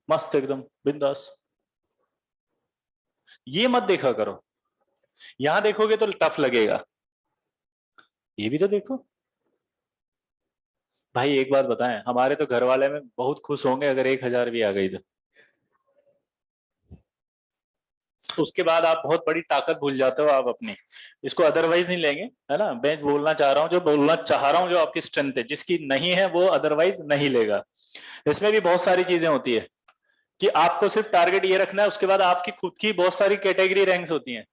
मस्त एकदम बिंदास। ये मत देखा करो, यहां देखोगे तो टफ लगेगा, ये भी तो देखो। भाई एक बात बताएं, हमारे तो घर वाले में बहुत खुश होंगे अगर 1000 भी आ गई तो उसके बाद आप बहुत बड़ी ताकत भूल जाते हो आप अपनी, इसको अदरवाइज नहीं लेंगे, है ना। मैं बोलना चाह रहा हूँ, जो बोलना चाह रहा हूँ, जो आपकी स्ट्रेंथ है, जिसकी नहीं है वो अदरवाइज नहीं लेगा। इसमें भी बहुत सारी चीजें होती है कि आपको सिर्फ टारगेट ये रखना है, उसके बाद आपकी खुद की बहुत सारी कैटेगरी रैंक्स होती हैं।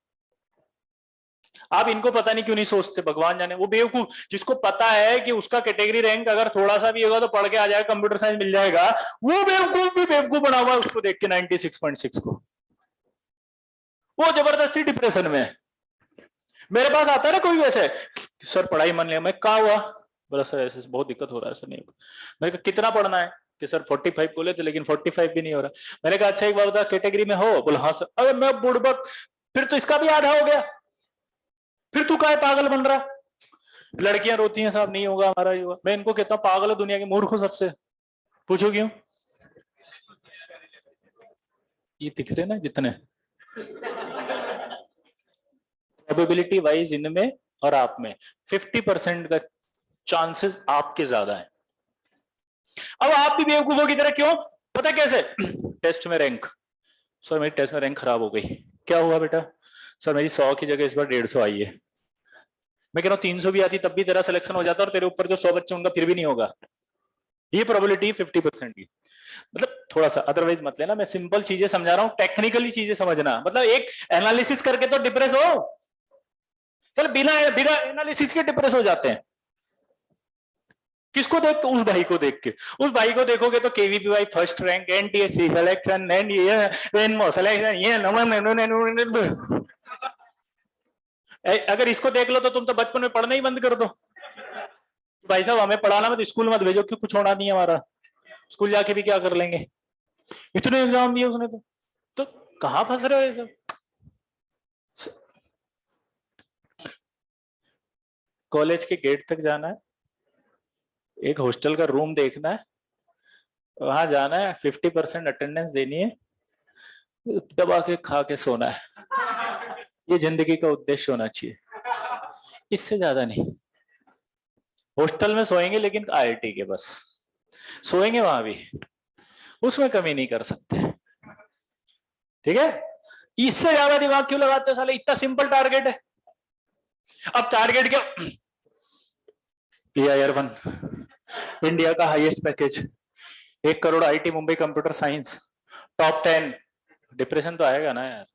आप इनको पता नहीं क्यों नहीं सोचते, भगवान जाने। वो बेवकूफ जिसको पता है कि उसका कैटेगरी रैंक अगर थोड़ा सा भी होगा तो पढ़ के आ जाएगा, कंप्यूटर साइंस मिल जाएगा, वो बेवकूफ भी बेवकूफ बना हुआ है उसको देख के 96.6 को, वो जबरदस्ती डिप्रेशन में है। मेरे पास आता है ना कोई वैसे, सर पढ़ाई मन लिया, मैं कहा हुआ, बोला सर ऐसे बहुत दिक्कत हो रहा है सर, नहीं। मैंने कहा कितना पढ़ना है, कि सर 45 बोले थे लेकिन 45 भी नहीं हो रहा। मैंने कहा अच्छा एक बात बता, कैटेगरी में हो, बोला हाँ सर। अरे मैं बुड़बक फिर तो इसका भी आधा हो गया, फिर तू काहे पागल बन रहा? लड़कियां रोती हैं साहब नहीं होगा हमारा, ये मैं इनको कहता हूं पागल है दुनिया के, मूर्ख हो सबसे। पूछो क्यों? ये दिख रहे ना जितने प्रोबेबिलिटी वाइज इनमें और आप में 50% का चांसेस आपके ज्यादा है। अब आप भी बेवकूफों की तरह क्यों? पता कैसे? टेस्ट में रैंक, सर मेरी टेस्ट में रैंक खराब हो गई। क्या हुआ बेटा? सर मेरी 100 की जगह इस बार 150 आई है। मैं कह रहा हूँ 300 भी आती तब भी तेरा सिलेक्शन हो जाता, और तेरे ऊपर जो 100 बच्चे उनका फिर भी नहीं होगा। ये प्रोबेबिलिटी 50% की। मतलब थोड़ा सा अदरवाइज मत लेना, मैं सिंपल चीजें समझा रहा हूँ, टेक्निकली चीजें समझना। मतलब एक एनालिसिस करके तो डिप्रेस हो, चल बिना बिना एनालिसिस के डिप्रेस हो जाते हैं। किसको देख के? उस भाई को देख के। उस भाई को देखोगे तो KVPY first rank, NTSC selection, and ये सिलेक्शन, ये अगर इसको देख लो तो तुम तो बचपन में पढ़ना ही बंद कर दो। भाई साहब हमें पढ़ाना मत, स्कूल मत भेजो, क्यों? कुछ होना नहीं है हमारा, स्कूल जाके भी क्या कर लेंगे? इतने एग्जाम दिए उसने तो कहां फंस रहे हो ये सब? कॉलेज के गेट तक जाना है, एक हॉस्टल का रूम देखना है, वहां जाना है, 50% अटेंडेंस देनी है, दबा के खा के सोना है। ये जिंदगी का उद्देश्य होना चाहिए, इससे ज्यादा नहीं। हॉस्टल में सोएंगे लेकिन आईआईटी के बस सोएंगे, वहां भी उसमें कमी नहीं कर सकते, ठीक है? इससे ज्यादा दिमाग क्यों लगाते हो साले? इतना सिंपल टारगेट है। अब टारगेट क्या? एआईआर 1 इंडिया का highest package, 1 crore, IT Mumbai computer science, top 10। Depression तो आएगा ना यार,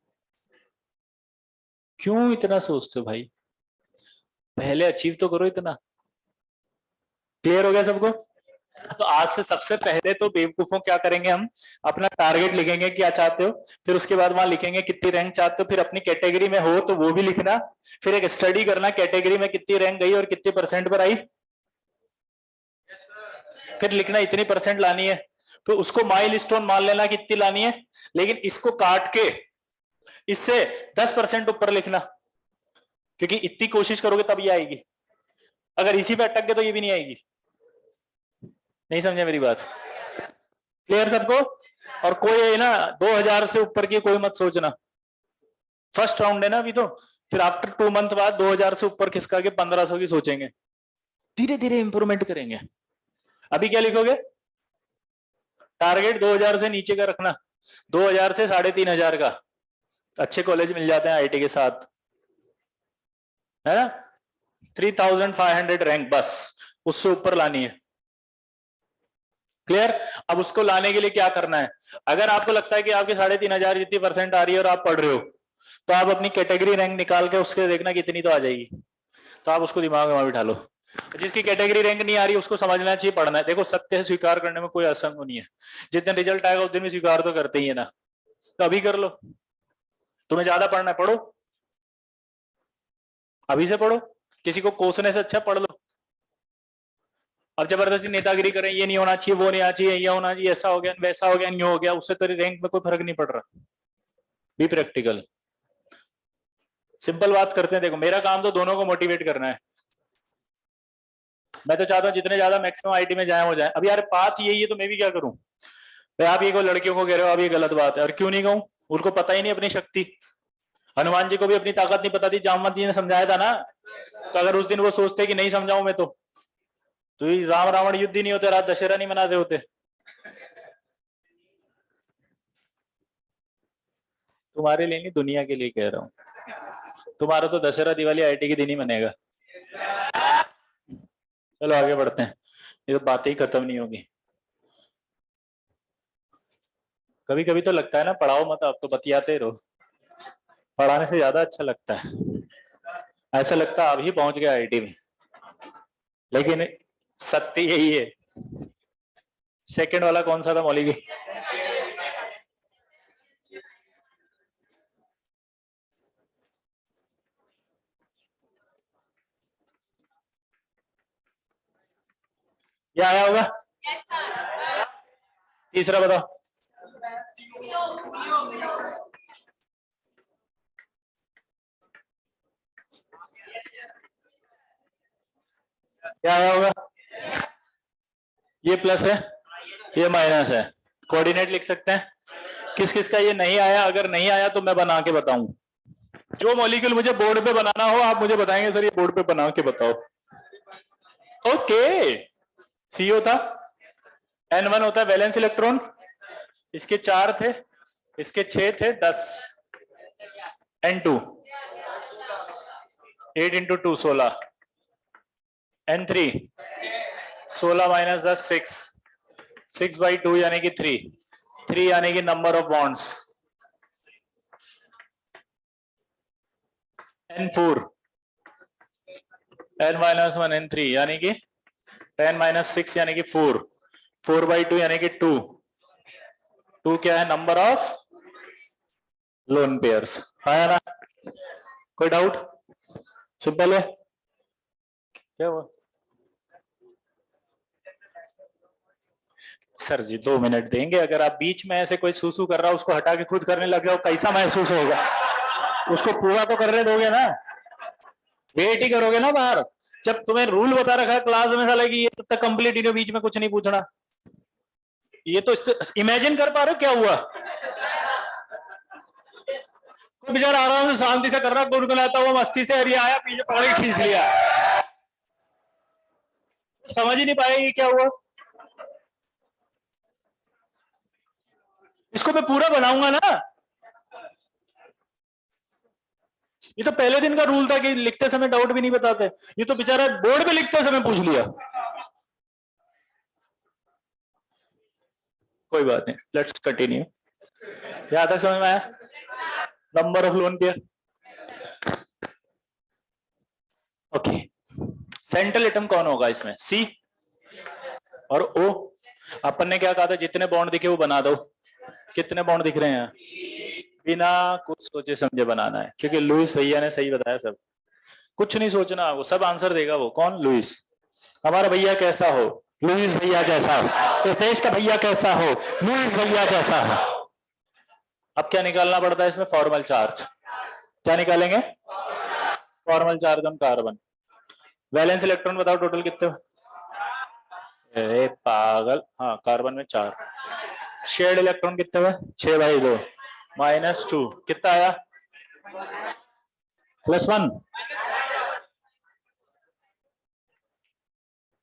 क्यों इतना सोचते हो भाई? पहले अचीव तो करो इतना। क्लियर हो गया सबको? तो आज से सबसे पहले तो बेवकूफों क्या करेंगे, हम अपना टारगेट लिखेंगे क्या चाहते हो, फिर उसके बाद वहां लिखेंगे कितनी रैंक चाहते हो, फिर अपनी कैटेगरी में हो तो वो भी लिखना, फिर एक स्टडी करना कैटेगरी में कितनी रैंक गई और कितनी परसेंट पर आई, फिर लिखना इतनी परसेंट लानी है, तो उसको माइलस्टोन मान लेना कितनी लानी है, लेकिन इसको काट के इससे 10% ऊपर लिखना, क्योंकि इतनी कोशिश करोगे तब ये आएगी, अगर इसी पे अटक गए तो ये भी नहीं आएगी। नहीं समझे मेरी बात? क्लियर सबको? और कोई है ना 2000 से ऊपर की कोई मत सोचना, फर्स्ट राउंड है ना अभी तो, फिर आफ्टर 2 मंथ बाद 2000 से ऊपर खिसका के 1500 की सोचेंगे, धीरे धीरे इंप्रूवमेंट करेंगे। अभी क्या लिखोगे? टारगेट 2000 से नीचे का रखना, 2000 से 3500 का, अच्छे कॉलेज मिल जाते हैं आईटी के साथ, है ना? 3500 रैंक बस, उससे ऊपर लानी है। क्लियर? अब उसको लाने के लिए क्या करना है? अगर आपको लगता है कि आपके 3500 जितनी परसेंट आ रही है और आप पढ़ रहे हो, तो आप अपनी कैटेगरी रैंक निकाल के उसके देखना कितनी तो आ जाएगी, तो आप उसको दिमाग में वहां बिठा लो। जिसकी कैटेगरी रैंक नहीं आ रही उसको समझना चाहिए पढ़ना है। देखो सत्य है, स्वीकार करने में कोई असंग नहीं है, जिस दिन रिजल्ट आएगा उस दिन भी स्वीकार तो करते ही है ना, तो अभी कर लो। तुम्हें ज्यादा पढ़ना है पढ़ो, अभी से पढ़ो, किसी को कोसने से अच्छा पढ़ लो। अब जबरदस्ती नेतागिरी करें, ये नहीं होना चाहिए, वो नहीं आना चाहिए, ये होना चाहिए, ऐसा हो गया वैसा हो गया, न्यू हो गया, उससे तेरी रैंक में कोई फर्क नहीं पड़ रहा। बी प्रैक्टिकल, सिंपल बात करते हैं। देखो मेरा काम तो दोनों को मोटिवेट करना है, मैं तो चाहता हूँ जितने ज्यादा मैक्सिमम आईटी में जाए हो जाए। अब यार बात यही है तो मैं भी क्या करूं भाई? आप ये को लड़कियों को कह रहे हो, अब ये गलत बात है, और क्यों नहीं कहूं? उनको पता ही नहीं अपनी शक्ति। हनुमान जी को भी अपनी ताकत नहीं पता थी, जामवंत जी ने समझाया था ना, तो अगर उस दिन वो सोचते कि नहीं समझाऊं मैं तो ये राम रावण युद्ध ही नहीं होते, रात दशहरा नहीं मनाते होते। तुम्हारे लिए नहीं, दुनिया के लिए कह रहा हूँ, तुम्हारा तो दशहरा दिवाली आईटी के दिन ही मनेगा। चलो आगे बढ़ते हैं, ये तो बातें ही खत्म नहीं होगी। कभी कभी तो लगता है ना पढ़ाओ मत, आप तो बतियाते रहो, पढ़ाने से ज्यादा अच्छा लगता है। ऐसा लगता है अभी पहुंच गया आईटी में, लेकिन सत्य यही है। सेकंड वाला कौन सा था मौलिक? ये आया होगा। तीसरा बताओ। क्या आया होगा? ये प्लस है, ये माइनस है, कोऑर्डिनेट लिख सकते हैं। किस किस का ये नहीं आया? अगर नहीं आया तो मैं बना के बताऊं। जो मॉलिक्यूल मुझे बोर्ड पे बनाना हो आप मुझे बताएंगे सर ये बोर्ड पे बना के बताओ। ओके, CO था, N1 होता है वैलेंस इलेक्ट्रॉन, इसके 4 थे, इसके 6 थे, 10, N2 8 इंटू 2 16, N3 16 माइनस 10 6, 6/2 यानी कि 3 यानी कि number of bonds, N4 N-1 N3 यानी कि 10 - 6 यानी कि 4/2 यानी कि 2 क्या है? Number of lone pairs. आया ना? कोई डाउट? सिंपल है क्या वो? सर जी 2 मिनट देंगे, अगर आप बीच में ऐसे कोई सूसू कर रहा है उसको हटा के खुद करने लग जाओ कैसा महसूस होगा? उसको पूरा तो करने दोगे ना, वेट ही करोगे ना बाहर। जब तुम्हें रूल बता रखा है क्लास में साला कि ये तब तक कंप्लीट ही नहीं, बीच में कुछ नहीं पूछना। ये तो इमेजिन कर पा रहे हो क्या हुआ? कोई बेचारा आराम से शांति से कर रहा, गुनगुनाता हुआ मस्ती से, अरे आया पीछे पकड़ के खींच लिया, समझ ही नहीं पाएगी क्या हुआ। इसको मैं पूरा बनाऊंगा ना। ये तो पहले दिन का रूल था कि लिखते समय डाउट भी नहीं बताते, ये तो बेचारा बोर्ड पे लिखते समय पूछ लिया। कोई बात नहीं, लेट्स कंटिन्यू। यहां तक समझ में आया? Number of lone pair. Okay, central atom कौन होगा इसमें? C और O। अपन ने क्या कहा था? जितने बॉन्ड दिखे वो बना दो। कितने बॉन्ड दिख रहे हैं? बिना कुछ सोचे समझे बनाना है, क्योंकि लुइस भैया ने सही बताया सब। कुछ नहीं सोचना, वो सब आंसर देगा। वो कौन? लुइस। हमारा भैया कैसा हो? लुइस भैया जैसा हो। इस देश का भैया कैसा हो? लुइस भैया जैसा हो। अब क्या निकालना पड़ता है इसमें? Formal charge. क्या निकालेंगे? Formal charge on carbon. Valence electron बताओ टोटल कितने? अरे पागल, हाँ कार्बन में 4। शेयर्ड इलेक्ट्रॉन कितने हुए? 6/2 -2 कितना आया? +1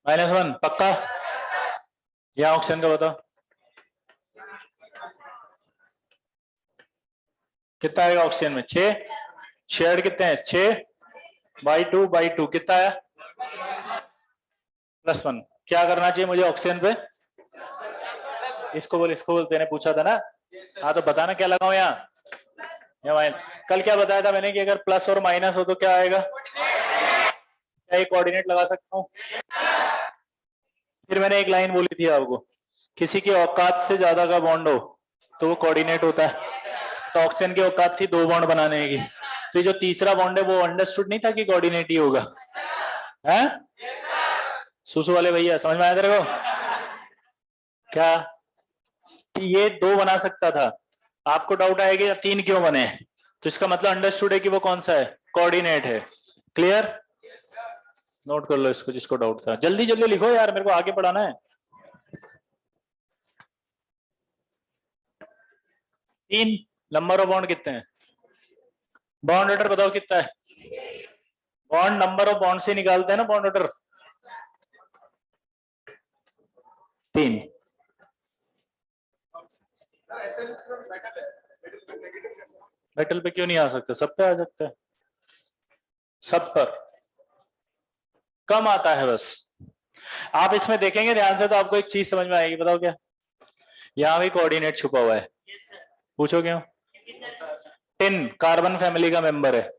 -1 पक्का? यहाँ ऑक्सीजन का बताओ कितना आएगा ऑक्सीजन में? 6। शेयर्ड कितने हैं? 6/2 कितना आया? +1। क्या करना चाहिए मुझे ऑक्सीजन पे? इसको बोल, मैंने पूछा था ना। हाँ तो बताना क्या लगाओ यहाँ? कल क्या बताया था मैंने कि अगर प्लस और माइनस हो तो क्या आएगा? क्या एक कोऑर्डिनेट लगा सकता हूँ? फिर मैंने एक लाइन बोली थी आपको, किसी की औकात से ज्यादा का बॉन्ड हो तो वो कोऑर्डिनेट होता है। तो ऑक्सीजन की औकात थी 2 बॉन्ड बनाने की, तो ये जो तीसरा बॉन्ड है वो अंडरस्टूड नहीं था कि कोऑर्डिनेट ही होगा? है सुसु वाले भैया, समझ में आया तेरे को क्या? कि ये 2 बना सकता था। आपको डाउट आएगा 3 क्यों बने, तो इसका मतलब अंडरस्टूड है कि वो कौन सा है? कोऑर्डिनेट है। क्लियर? नोट कर लो इसको जिसको डाउट था। जल्दी जल्दी लिखो यार, मेरे को आगे पढ़ाना है। 3 नंबर ऑफ बॉन्ड कितने हैं? बॉन्ड ऑर्डर बताओ कितना है? बॉन्ड नंबर ऑफ बॉन्ड से निकालते हैं ना बॉन्ड ऑर्डर। 3। मेटल पे क्यों नहीं आ सकते? सब पे आ सकते हैं, सब पर कम आता है बस। आप इसमें देखेंगे ध्यान से तो आपको एक चीज समझ में आएगी, बताओ क्या? यहाँ भी कोऑर्डिनेट छुपा हुआ है। पूछो क्यों? टिन कार्बन फैमिली का मेंबर है।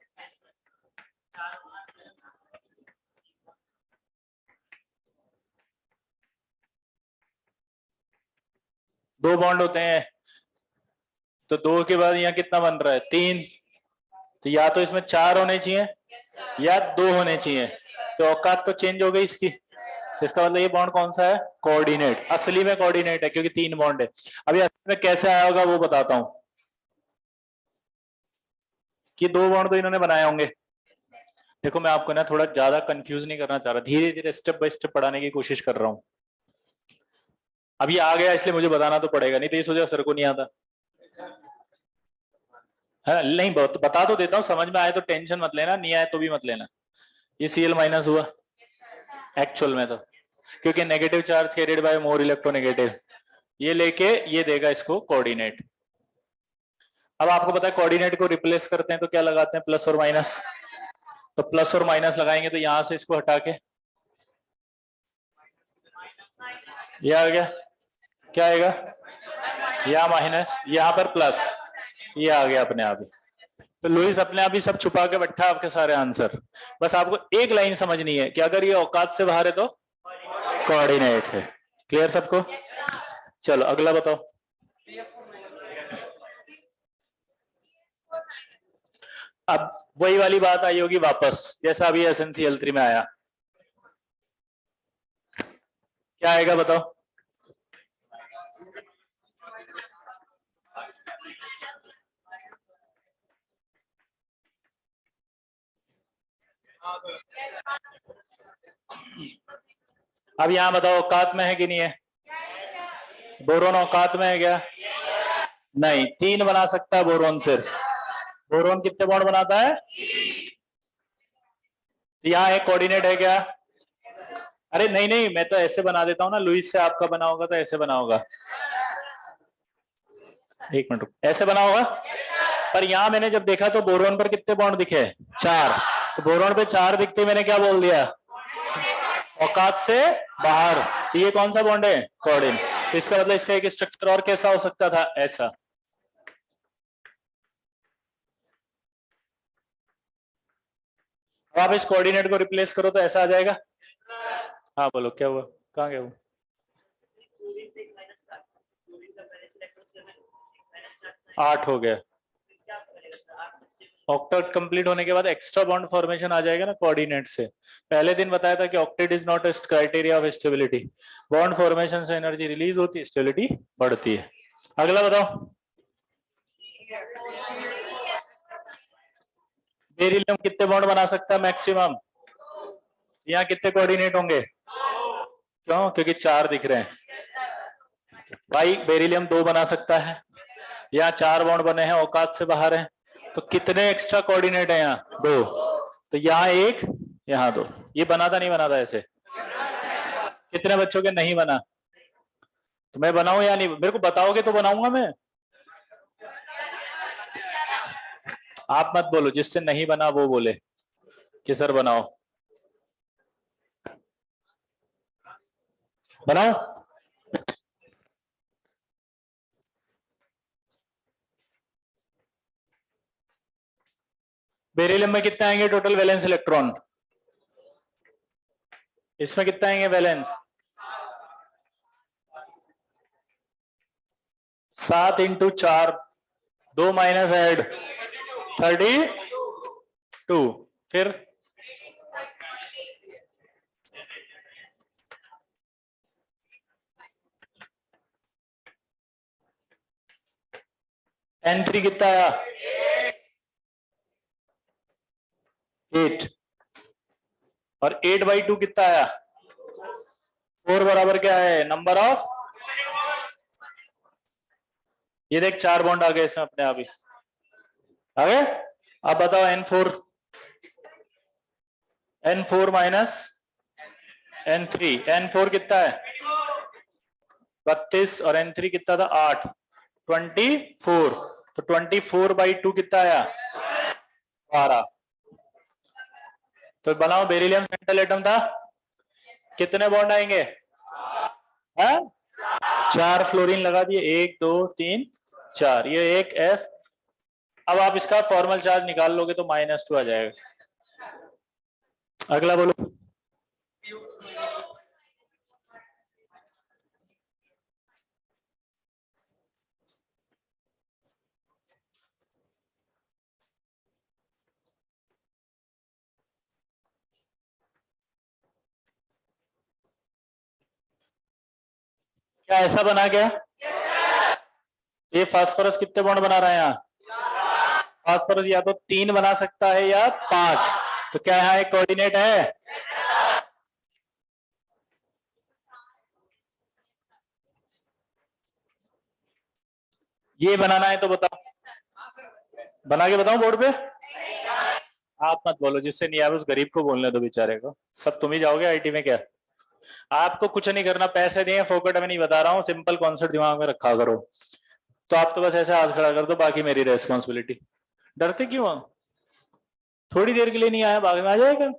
दो बॉन्ड होते हैं तो 2 के बाद यहाँ कितना बन रहा है? 3। तो या तो इसमें 4 होने चाहिए या 2 होने चाहिए, तो औकात तो चेंज हो गई इसकी। तो इसका मतलब ये बॉन्ड कौन सा है? कोऑर्डिनेट। असली में कोऑर्डिनेट है क्योंकि 3 बॉन्ड है। अभी असली में कैसे आया होगा वो बताता हूं, कि 2 बॉन्ड तो इन्होंने बनाए होंगे, देखो मैं आपको ना थोड़ा ज्यादा कंफ्यूज नहीं करना चाह रहा, धीरे धीरे स्टेप बाय स्टेप पढ़ाने की कोशिश कर रहा हूँ। अभी आ गया इसलिए मुझे बताना तो पड़ेगा, नहीं तो ये सोचेगा सर को नहीं आता है। नहीं बता तो देता हूँ, समझ में आए तो टेंशन मत लेना, नहीं आए तो भी मत लेना। ये Cl माइनस हुआ एक्चुअल में तो, क्योंकि negative charge carried by more electronegative, ये लेके ये देगा इसको कोऑर्डिनेट। अब आपको पता है कोऑर्डिनेट को रिप्लेस करते हैं तो क्या लगाते हैं, प्लस और माइनस। तो प्लस और माइनस लगाएंगे तो यहां से इसको हटा के ये आ गया, क्या आएगा, या माइनस, यहाँ पर प्लस, ये आ गया अपने आप ही। तो लुईस अपने आप ही सब छुपा के बैठा आपके सारे आंसर। बस आपको एक लाइन समझनी है कि अगर ये औकात से बाहर है तो कोऑर्डिनेट है। क्लियर सबको? चलो अगला बताओ। अब वही वाली बात आई होगी वापस, जैसा अभी SnCl3 में आया। क्या आएगा बताओ? अब यहां बताओ औकात में है कि नहीं है? बोरोन औकात में है क्या? नहीं, 3 बना सकता है बोरोन सिर्फ। बोरोन कितने बॉन्ड बनाता है? यहाँ एक कोऑर्डिनेट है क्या? अरे नहीं नहीं, मैं तो ऐसे बना देता हूँ ना, लुईस से आपका बना होगा तो ऐसे बना होगा। एक मिनट, ऐसे बना होगा। पर यहाँ मैंने जब देखा तो बोरोन पर कितने बॉन्ड दिखे? 4। तो बोरोन पे 4 दिखते मैंने क्या बोल दिया, औकात से बाहर। तो ये कौन सा बॉन्ड है? कोऑर्डिनेट। तो इसका मतलब इसका एक स्ट्रक्चर और कैसा हो सकता था, ऐसा। अब आप इस कोऑर्डिनेट को रिप्लेस करो तो ऐसा आ जाएगा। हाँ बोलो क्या हुआ, कहाँ गया वो? आठ हो गया। ऑक्टेट कंप्लीट होने के बाद एक्स्ट्रा बॉन्ड फॉर्मेशन आ जाएगा ना कोऑर्डिनेट से। पहले दिन बताया था कि octet is not a criteria of stability. Bond formation से एनर्जी रिलीज होती है, स्टेबिलिटी बढ़ती है। अगला बताओ। बेरिलियम कितने बॉन्ड बना सकता है मैक्सिमम? यहाँ कितने कोऑर्डिनेट होंगे? क्यों? क्योंकि 4 दिख रहे हैं भाई। बेरिलियम 2 बना सकता है, यहाँ 4 बॉन्ड बने हैं, औकात से बाहर है। तो कितने एक्स्ट्रा कोऑर्डिनेट है यहाँ? 2। तो यहाँ 1, यहाँ 2। ये बना था नहीं बना था ऐसे? कितने बच्चों के नहीं बना? तो मैं बनाऊं या नहीं? मेरे को बताओगे तो बनाऊंगा मैं। आप मत बोलो, जिससे नहीं बना वो बोले कि सर बनाओ। बनाओ। बेरिलियम में कितने आएंगे टोटल वैलेंस इलेक्ट्रॉन? इसमें कितने आएंगे वैलेंस? 7 × 4, 2 minus add 32। फिर N3 कितना आया? 8। और 8/2 कितना आया? 4 बराबर क्या है? Number of. ये देख 4 बॉन्ड आ गए इसमें अपने आप ही आ गए। अब बताओ N4। N4 minus N3। N4 कितना है? 32। और N3 कितना था? 8। 24। तो 24/2 कितना आया? 12। तो बनाओ, बेरिलियम सेंट्रल एटम था, कितने बॉन्ड आएंगे? 4 फ्लोरीन लगा दिए, 1 2 3 4, ये एक F। अब आप इसका फॉर्मल चार्ज निकाल लोगे तो -2 आ जाएगा। अगला बोलो। क्या ऐसा बना क्या? ये फास्फोरस कितने बॉन्ड बना रहा है यहाँ? फास्फोरस या तो 3 बना सकता है या 5। तो क्या यहाँ एक कोऑर्डिनेट है? ये बनाना है तो बताओ, बना के बताओ बोर्ड पे। आप मत बोलो, जिससे नहीं आया उस गरीब को बोलने दो बेचारे को। सब तुम ही जाओगे आईटी में क्या? आपको कुछ नहीं करना, पैसे दिए फोकट में नहीं बता रहा हूँ, सिंपल कॉन्सेप्ट दिमाग में रखा करो। तो आप तो बस ऐसे हाथ खड़ा कर दो, बाकी मेरी रेस्पॉन्सिबिलिटी। डरते क्यों हो? थोड़ी देर के लिए नहीं आया, बाद में आ जाएगा।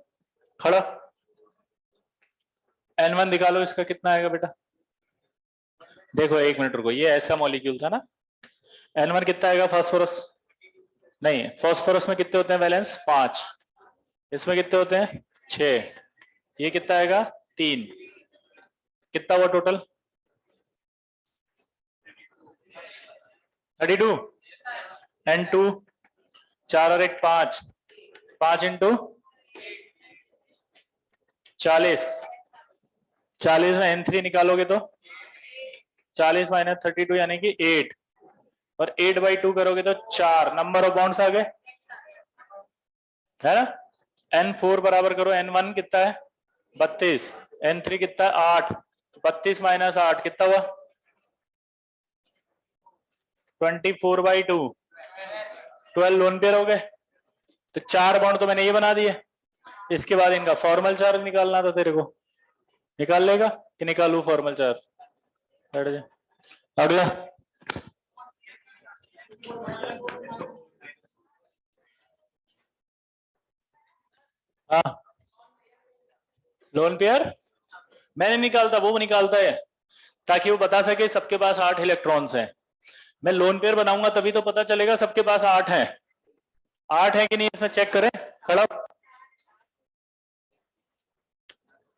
खड़ा N1 दिखा लो, इसका कितना आएगा बेटा? देखो एक मिनट रुको, ये ऐसा मॉलिक्यूल था ना। N1 कितना आएगा? फास्फोरस नहीं, फास्फोरस में कितने होते हैं वैलेंस? 5। इसमें कितने होते हैं? 6। ये कितना आएगा? 3। कितना हुआ टोटल? 32। N2 4 और 1 5, 5 इंटू 40। 40 में N3 निकालोगे तो 40 माइनस 32 यानी कि 8, और 8/2 करोगे तो 4। नंबर ऑफ बॉन्ड्स आ गए, है ना? N4 बराबर करो, N1 कितना है? 32, N3 कितना है? 8। 32 माइनस 8 कितना हुआ? 24/2, 12 लोन पेयर हो गए। तो 4 बॉन्ड तो मैंने ये बना दिए। इसके बाद इनका फॉर्मल चार्ज निकालना था तेरे को, निकाल लेगा कि निकालू फॉर्मल चार्ज? बैठ जा। अगला हाँ, लोन पेयर मैं नहीं निकालता, वो निकालता है, ताकि वो बता सके सबके पास 8 इलेक्ट्रॉन्स हैं। मैं लोन पेयर बनाऊंगा तभी तो पता चलेगा सबके पास 8 हैं। 8 है कि नहीं इसमें चेक करें। खड़ा,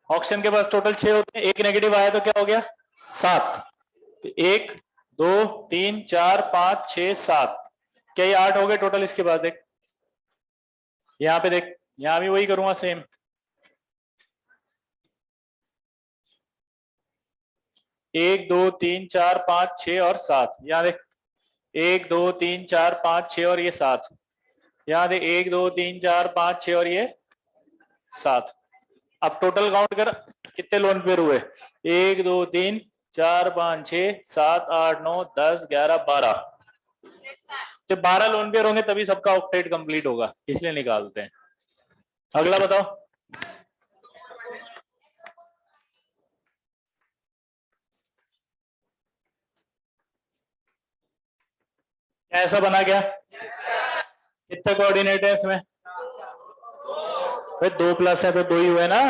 ऑक्सीजन के पास टोटल 6 होते हैं, एक नेगेटिव आया तो क्या हो गया? 7। तो 1 2 3 4 5 6 7, क्या ये 8 हो गए टोटल? इसके बाद देख, यहाँ पे देख, यहाँ भी वही करूंगा सेम। 1 2 3 4 5 6 और 7, यहाँ देख 1 2 3 4 5 6 और ये 7, यहाँ देख 1 2 3 4 5 6 और ये 7। अब टोटल काउंट कर, कितने लोन पेयर हुए? 1 2 3 4 5 6 7 8 9 10 11 12। जब 12 लोन पेयर होंगे तभी सबका ऑक्टेट कंप्लीट होगा, इसलिए निकालते हैं। अगला बताओ। ऐसा बना क्या? कितने कोऑर्डिनेट है इसमें? भाई 2 प्लस है तो 2 ही हुए ना।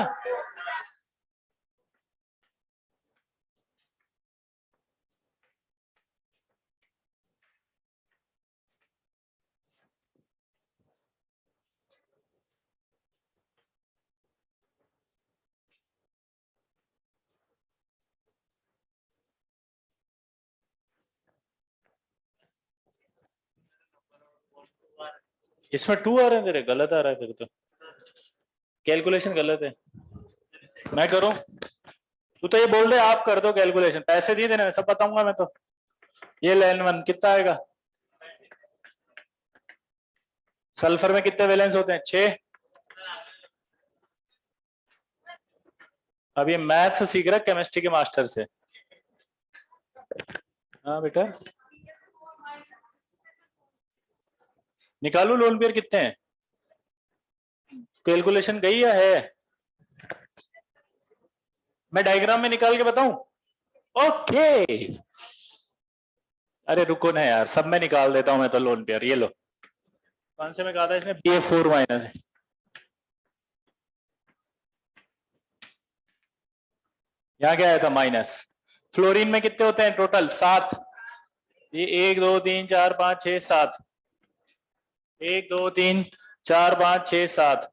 इसमें 2 आ रहे हैं तेरे, गलत आ रहा है तेरे तो, कैलकुलेशन गलत है। मैं करूं? तू तो ये बोल दे आप कर दो कैलकुलेशन, पैसे दिए देने सब बताऊंगा मैं तो। ये N1 कितना आएगा? सल्फर में कितने वैलेंस होते हैं? 6। अब ये मैथ्स सीख रहा है केमिस्ट्री के मास्टर से। हाँ बेटा, निकालू लोन पेयर कितने हैं? कैलकुलेशन गई या है? मैं डायग्राम में निकाल के बताऊं? ओके, अरे रुको ना यार, सब में निकाल देता हूं मैं तो लोन पेयर। ये लो, कौन से में कहा था इसने? BF4 माइनस है। यहाँ क्या आया था? माइनस। फ्लोरीन में कितने होते हैं टोटल? 7। ये 1 2 3 4 5 6 7, 1 2 3 4 5 6 7,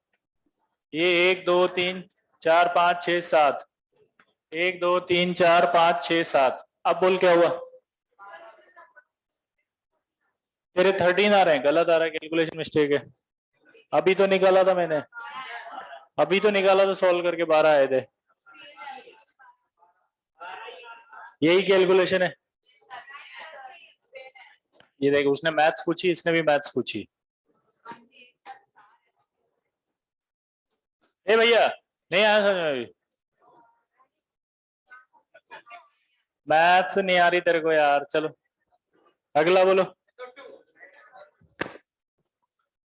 ये 1 2 3 4 5 6 7, 1 2 3 4 5 6 7। अब बोल क्या हुआ? तेरे 13 आ रहे हैं, गलत आ रहा है, कैलकुलेशन मिस्टेक है। अभी तो निकाला था मैंने, अभी तो निकाला था सॉल्व करके 12 आए थे। यही कैलकुलेशन है। ये देखो, उसने मैथ्स पूछी, इसने भी मैथ्स पूछी। ए भैया नहीं आया समझ में अभी? मैथ्स नहीं आ रही तेरे को यार, चलो अगला बोलो।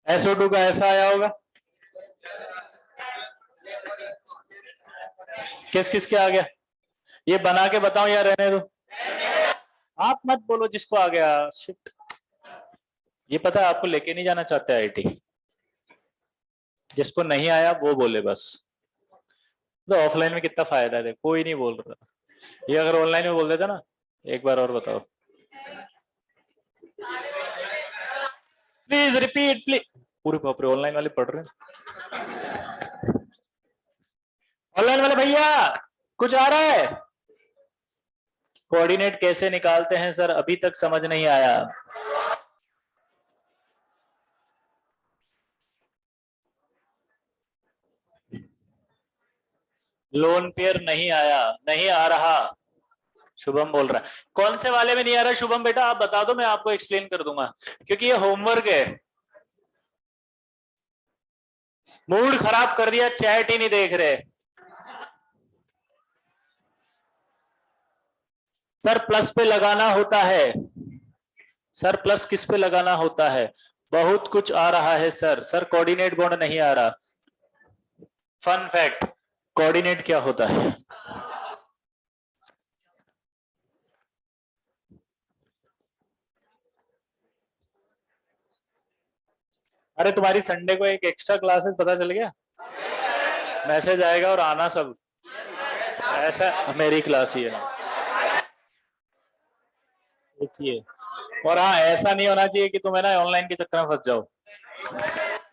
SO2 का ऐसा आया होगा, किस किस के आ गया? ये बना के बताओ या रहने दो? आप मत बोलो जिसको आ गया। शिट, ये पता है आपको लेके नहीं जाना चाहते IIT, जिसको नहीं आया वो बोले बस। तो ऑफलाइन में कितना फायदा है, कोई नहीं बोल रहा। ये अगर ऑनलाइन में बोल देता ना, एक बार और बताओ प्लीज रिपीट प्लीज। पूरे बाप रे, ऑनलाइन वाले पढ़ रहे हैं। ऑनलाइन वाले भैया कुछ आ रहा है? कोऑर्डिनेट कैसे निकालते हैं सर, अभी तक समझ नहीं आया। लोन पेयर नहीं आया, नहीं आ रहा, शुभम बोल रहा है। कौन से वाले में नहीं आ रहा शुभम बेटा, आप बता दो, मैं आपको एक्सप्लेन कर दूंगा, क्योंकि ये होमवर्क है। मूड खराब कर दिया, चैट ही नहीं देख रहे। सर प्लस पे लगाना होता है, सर प्लस किस पे लगाना होता है? बहुत कुछ आ रहा है सर। सर कोऑर्डिनेट बॉन्ड नहीं आ रहा। फन फैक्ट, कोऑर्डिनेट क्या होता है? अरे तुम्हारी संडे को एक एक्स्ट्रा क्लास है, पता चल गया? मैसेज आएगा और आना सब, ऐसा मेरी क्लास ही है देखिए। और हाँ, ऐसा नहीं होना चाहिए कि तुम है ना ऑनलाइन के चक्कर में फंस जाओ।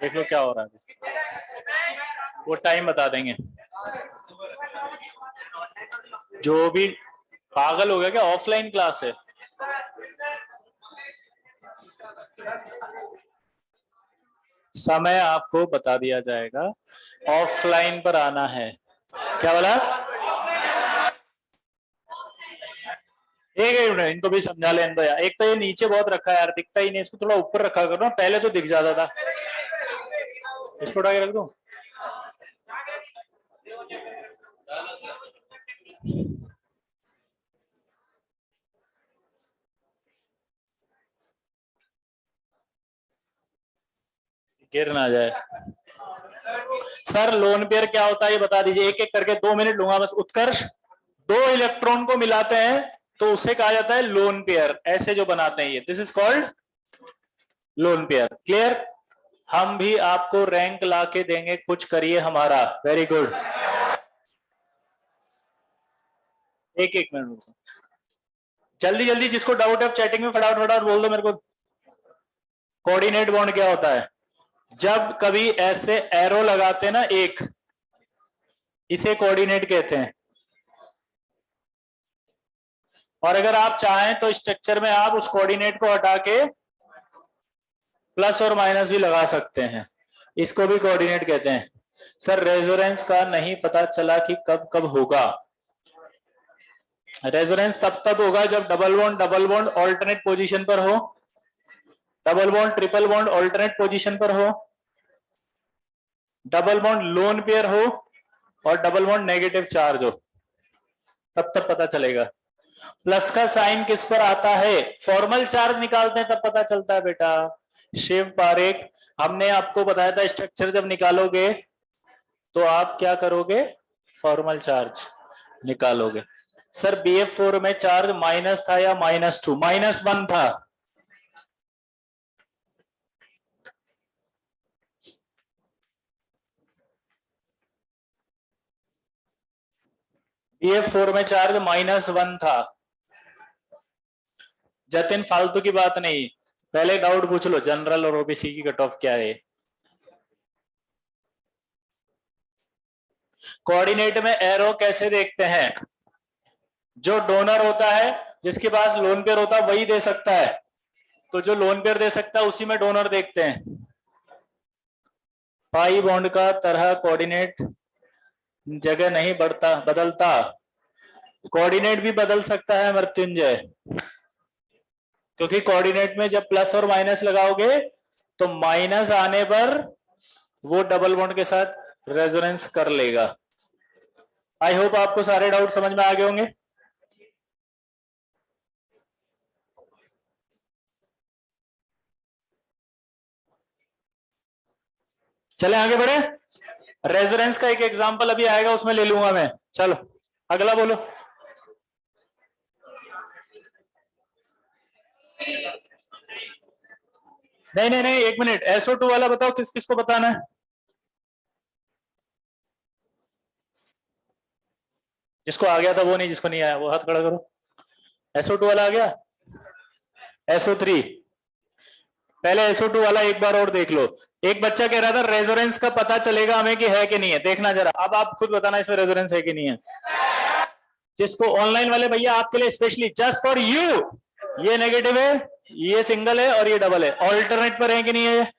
देख लो क्या हो रहा है, वो टाइम बता देंगे। जो भी पागल हो गया क्या, ऑफलाइन क्लास है। समय आपको बता दिया जाएगा, ऑफलाइन पर आना है। क्या बोला? एक मिनट, इनको भी समझा लेने दो यार। एक तो ये नीचे बहुत रखा है यार, दिखता ही नहीं, इसको थोड़ा ऊपर रखा करो ना, पहले तो दिख जाता था। इसको उठा के रख दो। गिर ना जाए। सर लोन पेयर क्या होता है ये बता दीजिए, एक एक करके, 2 मिनट लूंगा बस। उत्कर्ष, 2 इलेक्ट्रॉन को मिलाते हैं तो उसे कहा जाता है लोन पेयर। ऐसे जो बनाते हैं ये, this is called lone pair. Clear? हम भी आपको रैंक ला के देंगे, कुछ करिए हमारा। Very good. एक एक मिनट, जल्दी जल्दी, जिसको डाउट है चैटिंग में फटाफट फटाफट बोल दो मेरे को। कोऑर्डिनेट बॉन्ड क्या होता है? जब कभी ऐसे एरो लगाते हैं ना एक, इसे कोऑर्डिनेट कहते हैं। और अगर आप चाहें तो स्ट्रक्चर में आप उस कोऑर्डिनेट को हटा के प्लस और माइनस भी लगा सकते हैं, इसको भी कोऑर्डिनेट कहते हैं। सर रेजोनेंस का नहीं पता चला कि कब कब होगा। रेजोनेंस तब तब होगा जब डबल बॉन्ड ऑल्टरनेट पोजीशन पर हो, double bond triple bond alternate position पर हो, डबल बॉन्ड लोन पेयर हो, और डबल बॉन्ड नेगेटिव चार्ज हो, तब तब पता चलेगा। प्लस का साइन किस पर आता है? फॉर्मल चार्ज निकालते हैं तब पता चलता है बेटा। शिव पारेख, हमने आपको बताया था स्ट्रक्चर जब निकालोगे तो आप क्या करोगे? फॉर्मल चार्ज निकालोगे। सर BF4 में चार्ज माइनस था या -2? -1 था। BF4 में चार्ज -1 था। जतिन फालतू की बात नहीं, पहले डाउट पूछ लो, जनरल और OBC की कट ऑफ क्या है। कोऑर्डिनेट में एरो कैसे देखते हैं? जो डोनर होता है, जिसके पास लोन पेयर होता है, वही दे सकता है, तो जो लोन पेयर दे सकता है उसी में डोनर देखते हैं। पाई बॉन्ड का तरह कोऑर्डिनेट जगह नहीं बदलता। कोऑर्डिनेट भी बदल सकता है मृत्युंजय, क्योंकि कोऑर्डिनेट में जब प्लस और माइनस लगाओगे तो माइनस आने पर वो डबल बॉन्ड के साथ रेजोनेंस कर लेगा। आई होप आपको सारे डाउट समझ में आ गए होंगे। चले आगे बढ़े। रेजोनेंस का एक एग्जांपल अभी आएगा, उसमें ले लूंगा मैं। चलो अगला बोलो। नहीं नहीं नहीं, एक मिनट, SO2 वाला बताओ किस किस को बताना है। जिसको आ गया था वो नहीं, जिसको नहीं आया वो हाथ खड़ा करो। SO2 वाला आ गया। SO3 पहले SO2 वाला एक बार और देख लो। एक बच्चा कह रहा था रेजोनेंस का पता चलेगा हमें कि है कि नहीं है, देखना जरा। अब आप खुद बताना इसमें रेजोनेंस है कि नहीं है। जिसको ऑनलाइन वाले भैया आपके लिए स्पेशली जस्ट फॉर यू, ये नेगेटिव है, ये सिंगल है और ये डबल है, ऑल्टरनेट पर है कि नहीं है,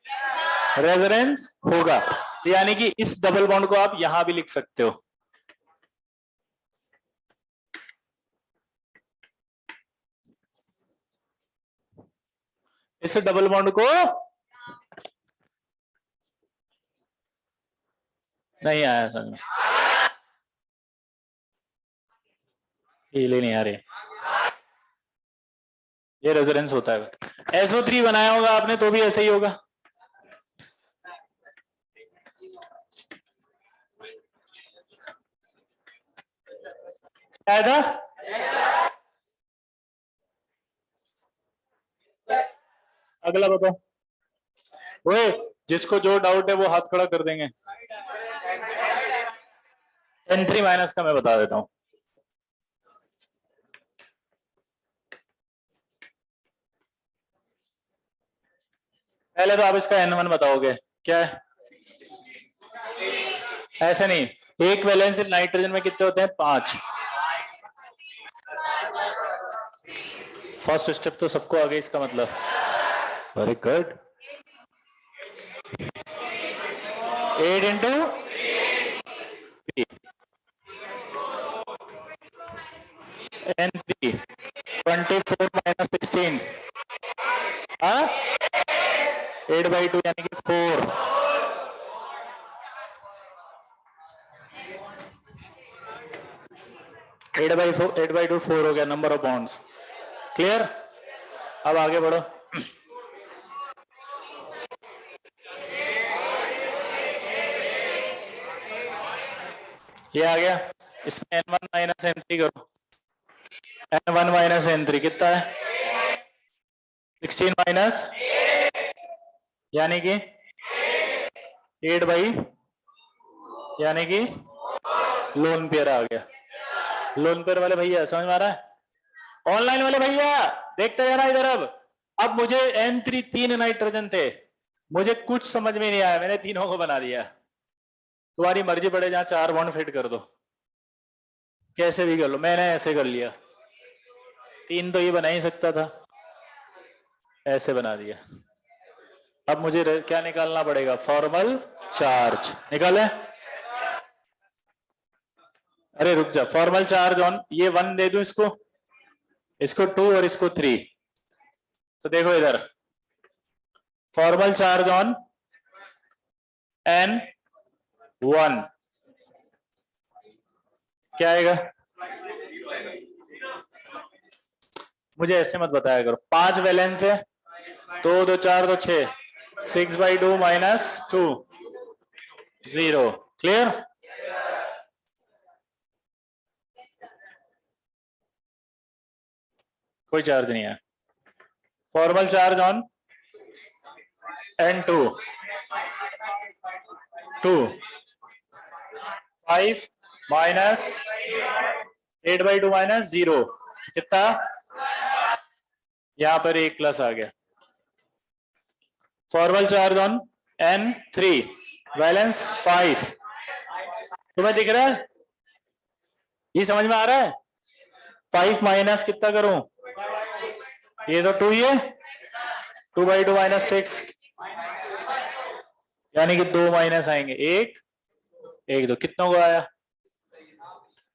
रेजोनेंस होगा। यानी कि इस डबल बॉन्ड को आप यहां भी लिख सकते हो। इस डबल बॉन्ड को नहीं आया समझ, नहीं आ रहे, ये रेजोनेंस होता है। SO3 बनाया होगा आपने तो भी ऐसे ही होगा। क्या था? अगला बताओ। ओए, जिसको जो डाउट है वो हाथ खड़ा कर देंगे। N3 माइनस का मैं बता देता हूं। पहले तो आप इसका N1 बताओगे क्या है। ऐसे नहीं, एक वैलेंस नाइट्रोजन में कितने होते हैं, 5। फर्स्ट स्टेप तो सबको आ गया इसका मतलब, very good. 8 into N3 24 minus 16, 8/2 यानी कि 4। एट बाई टू 4 हो गया नंबर ऑफ बॉन्ड्स। क्लियर। अब आगे बढ़ो। ये आ गया, इसमें N1 माइनस N3 करो। N1 माइनस N3 कितना है, 16 माइनस यानी कि 8/, यानी कि लोन पेयर आ गया। लोन पेयर वाले भैया समझ में आ रहा है। ऑनलाइन वाले भैया देखते जाना इधर। अब मुझे N3 3 नाइट्रोजन थे, मुझे कुछ समझ में नहीं आया, मैंने तीनों को बना दिया। तुम्हारी मर्जी पड़े, जहां 4 बॉन्ड फिट कर दो, कैसे भी कर लो, मैंने ऐसे कर लिया। 3 तो ये बना ही सकता था, ऐसे बना दिया। अब मुझे क्या निकालना पड़ेगा, फॉर्मल चार्ज निकाले। अरे रुक जा, फॉर्मल चार्ज ऑन, ये 1 दे दूं इसको, इसको 2 और इसको 3। तो देखो इधर, फॉर्मल चार्ज ऑन N1 क्या आएगा। मुझे ऐसे मत बताया करो, 5 वैलेंस है, 2 2 4 2 6, 6/2 माइनस 2 0। क्लियर। कोई चार्ज नहीं है। Formal charge on N2 2 5 minus 8/2 minus 0 कितना, यहां पर एक प्लस आ गया। Formal charge on N3 valence 5, तुम्हें दिख रहा है, ये समझ में आ रहा है। 5 माइनस कितना करूं, ये तो 2 ही है, 2/2 माइनस 6, यानी कि 2 माइनस आएंगे, 1 1 2, कितनों को आया।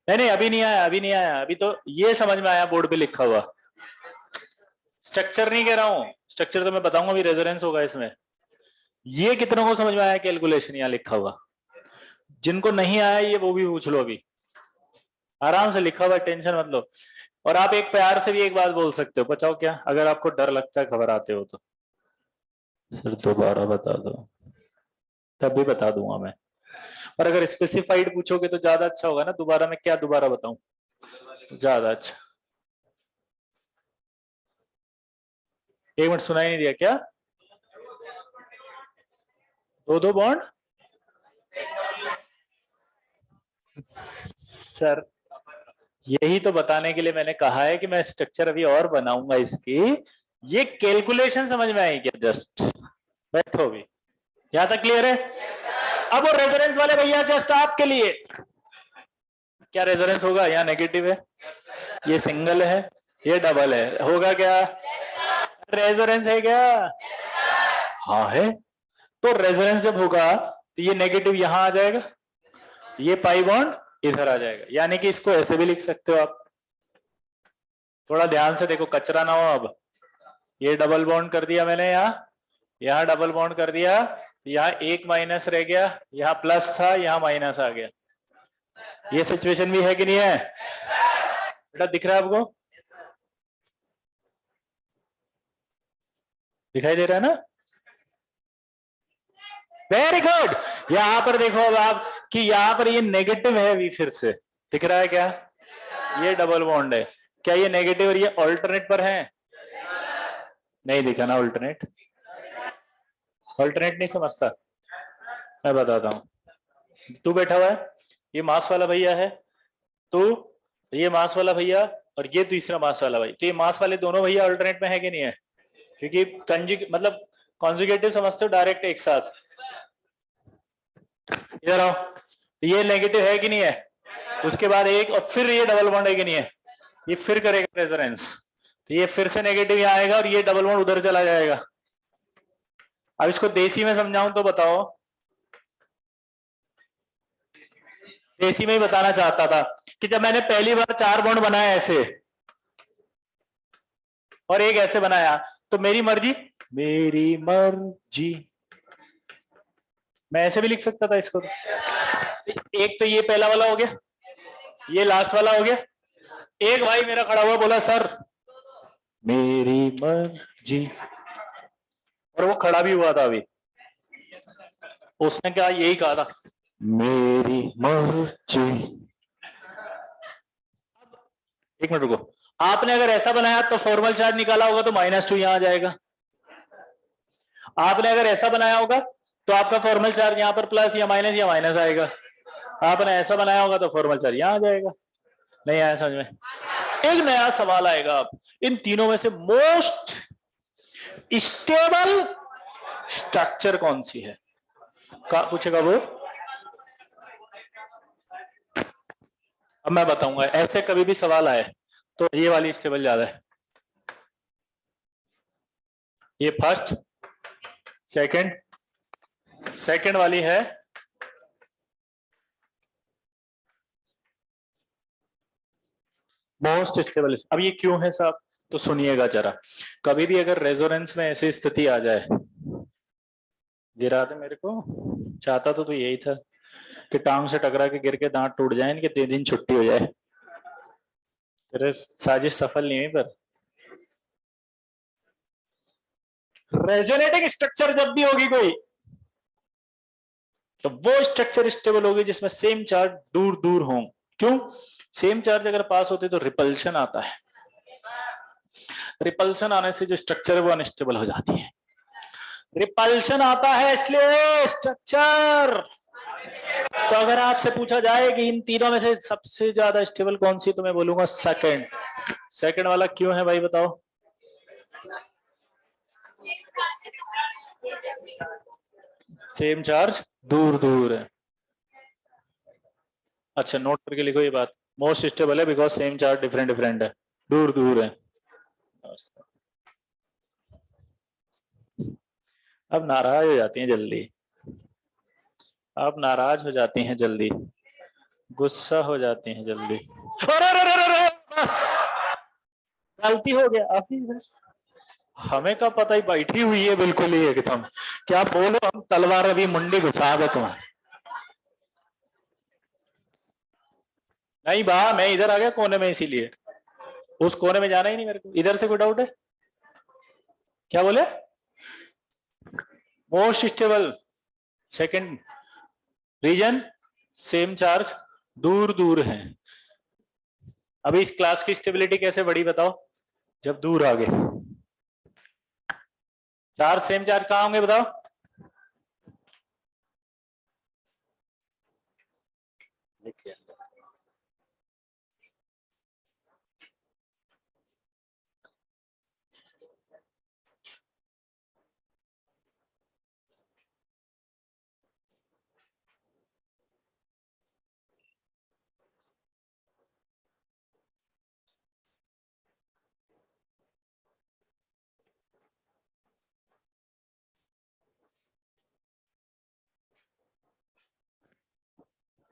नहीं नहीं अभी नहीं आया, अभी नहीं आया, अभी तो ये समझ में आया बोर्ड पे लिखा हुआ। स्ट्रक्चर नहीं कह रहा हूं, स्ट्रक्चर तो मैं बताऊंगा, अभी रेजोनेंस होगा इसमें। ये कितनों को समझ में आया कैलकुलेशन, यहां लिखा हुआ। जिनको नहीं आया ये वो भी पूछ लो, अभी आराम से लिखा हुआ, टेंशन मत लो। और आप एक प्यार से भी एक बात बोल सकते हो, बचाओ क्या, अगर आपको डर लगता है, घबराते हो तो, सर दोबारा बता दो, तब भी बता दूंगा मैं। और अगर स्पेसिफाइड पूछोगे तो ज्यादा अच्छा होगा ना, दोबारा मैं क्या दोबारा बताऊं, ज्यादा अच्छा। एक मिनट, सुनाई नहीं दिया क्या? दो दो बॉन्ड सर, यही तो बताने के लिए मैंने कहा है कि मैं स्ट्रक्चर अभी और बनाऊंगा इसकी। ये कैलकुलेशन समझ में आई क्या? जस्ट बैठो भी, यहां तक क्लियर है? अब वो रेजोनेंस वाले भैया जस्ट आपके लिए, क्या रेजोनेंस होगा? यहाँ नेगेटिव है, ये सिंगल है, ये डबल है, होगा क्या? रेजोनेंस है क्या? हाँ है। तो रेजोनेंस जब होगा तो ये नेगेटिव यहां आ जाएगा, ये पाई बॉन्ड इधर आ जाएगा, यानी कि इसको ऐसे भी लिख सकते हो आप। थोड़ा ध्यान से देखो, कचरा ना हो। अब ये डबल बॉन्ड कर दिया मैंने, यहाँ डबल बॉन्ड कर दिया, यहाँ एक माइनस रह गया, यहाँ प्लस था, यहाँ माइनस आ गया। ये सिचुएशन भी है कि नहीं है बेटा? दिख रहा है आपको? दिखाई दे रहा है ना? Very good. यहां पर देखो अब आप कि यहां पर ये नेगेटिव है अभी, फिर से दिख रहा है क्या? ये डबल बॉन्ड है, क्या ये नेगेटिव और ये ऑल्टरनेट पर है? नहीं दिखा ना ऑल्टरनेट? ऑल्टरनेट नहीं समझता, मैं बताता हूं। तू बैठा हुआ है, ये मास वाला भैया है, तो ये मास वाला भैया, और ये तीसरा मास वाला भाई, तो ये मास वाले दोनों भैया अल्टरनेट में है कि नहीं है? क्योंकि कंजुग मतलब कॉन्जुगेटिव समझते हो, डायरेक्ट एक साथ। इधर आओ, तो ये नेगेटिव है कि नहीं है? उसके बाद एक, और फिर ये डबल बॉन्ड है कि नहीं है? ये फिर करेगा रेजोनेंस, तो ये फिर से नेगेटिव यहाँ आएगा और ये डबल बॉन्ड उधर चला जाएगा। अब इसको देसी में समझाऊं तो बताओ? देसी में ही बताना चाहता था कि जब मैंने पहली बार 4 बॉन्ड बनाया ऐसे और एक ऐसे बनाया, तो मेरी मर्जी, मेरी मर्जी, मैं ऐसे भी लिख सकता था इसको। एक तो ये पहला वाला हो गया, ये लास्ट वाला हो गया। एक भाई मेरा खड़ा हुआ, बोला सर मेरी मर्जी, और वो खड़ा भी हुआ था अभी, उसने क्या यही कहा था, मेरी मर्जी। एक मिनट रुको, आपने अगर ऐसा बनाया तो फॉर्मल चार्ज निकाला होगा तो -2 यहां आ जाएगा। आपने अगर ऐसा बनाया होगा तो आपका फॉर्मल चार्ज यहाँ पर प्लस या माइनस आएगा। आपने ऐसा बनाया होगा तो फॉर्मल चार्ज यहाँ आ जाएगा। नहीं आया समझ में? एक नया सवाल आएगा, आप इन तीनों में से मोस्ट स्टेबल स्ट्रक्चर कौन सी है का पूछेगा वो। अब मैं बताऊंगा, ऐसे कभी भी सवाल आए तो ये वाली स्टेबल ज्यादा है, ये फर्स्ट सेकंड वाली है मोस्ट स्टेबल। अब ये क्यों है साहब, तो सुनिएगा जरा। कभी भी अगर रेजोनेंस में ऐसी स्थिति आ जाए, गिरा दे मेरे को, चाहता तो यही था कि टांग से टकरा के गिर के दांत टूट जाए, इनके 3 दिन छुट्टी हो जाए। तेरे साजिश सफल नहीं हुई। पर रेजोनेटिंग स्ट्रक्चर जब भी होगी कोई, तो वो स्ट्रक्चर स्टेबल होगी जिसमें सेम चार्ज दूर दूर हों। क्यों? सेम चार्ज अगर पास होते तो रिपल्शन आता है, रिपल्शन आने से जो स्ट्रक्चर है वो अनस्टेबल हो जाती है। रिपल्शन आता है इसलिए स्ट्रक्चर। तो अगर आपसे पूछा जाए कि इन तीनों में से सबसे ज्यादा स्टेबल कौन सी, तो मैं बोलूंगा सेकंड वाला। क्यों है भाई बताओ? सेम चार्ज दूर दूर है। अच्छा नोट करके लिखो ये बात, मोस्ट स्टेबल है बिकॉज सेम चार्ज डिफरेंट है, दूर दूर है। अब नाराज हो जाती हैं जल्दी, आप नाराज हो जाती हैं जल्दी, गुस्सा हो जाती हैं जल्दी। अरे बस गलती हो गया आप। हमें का पता ही, बैठी हुई है बिल्कुल ही एकदम, क्या बोलो, हम तलवार अभी मुंडी घुसा दे तुम्हें। नहीं बा, मैं इधर आ गया कोने में, इसीलिए उस कोने में जाना ही नहीं मेरे को। इधर से कोई डाउट है? क्या बोले? Most stable second reason, same charge, दूर दूर है। अभी इस क्लास की स्टेबिलिटी कैसे बढ़ी बताओ? जब दूर आ गए। चार्ज सेम चार्ज कहाँ होंगे बताओ? देखिए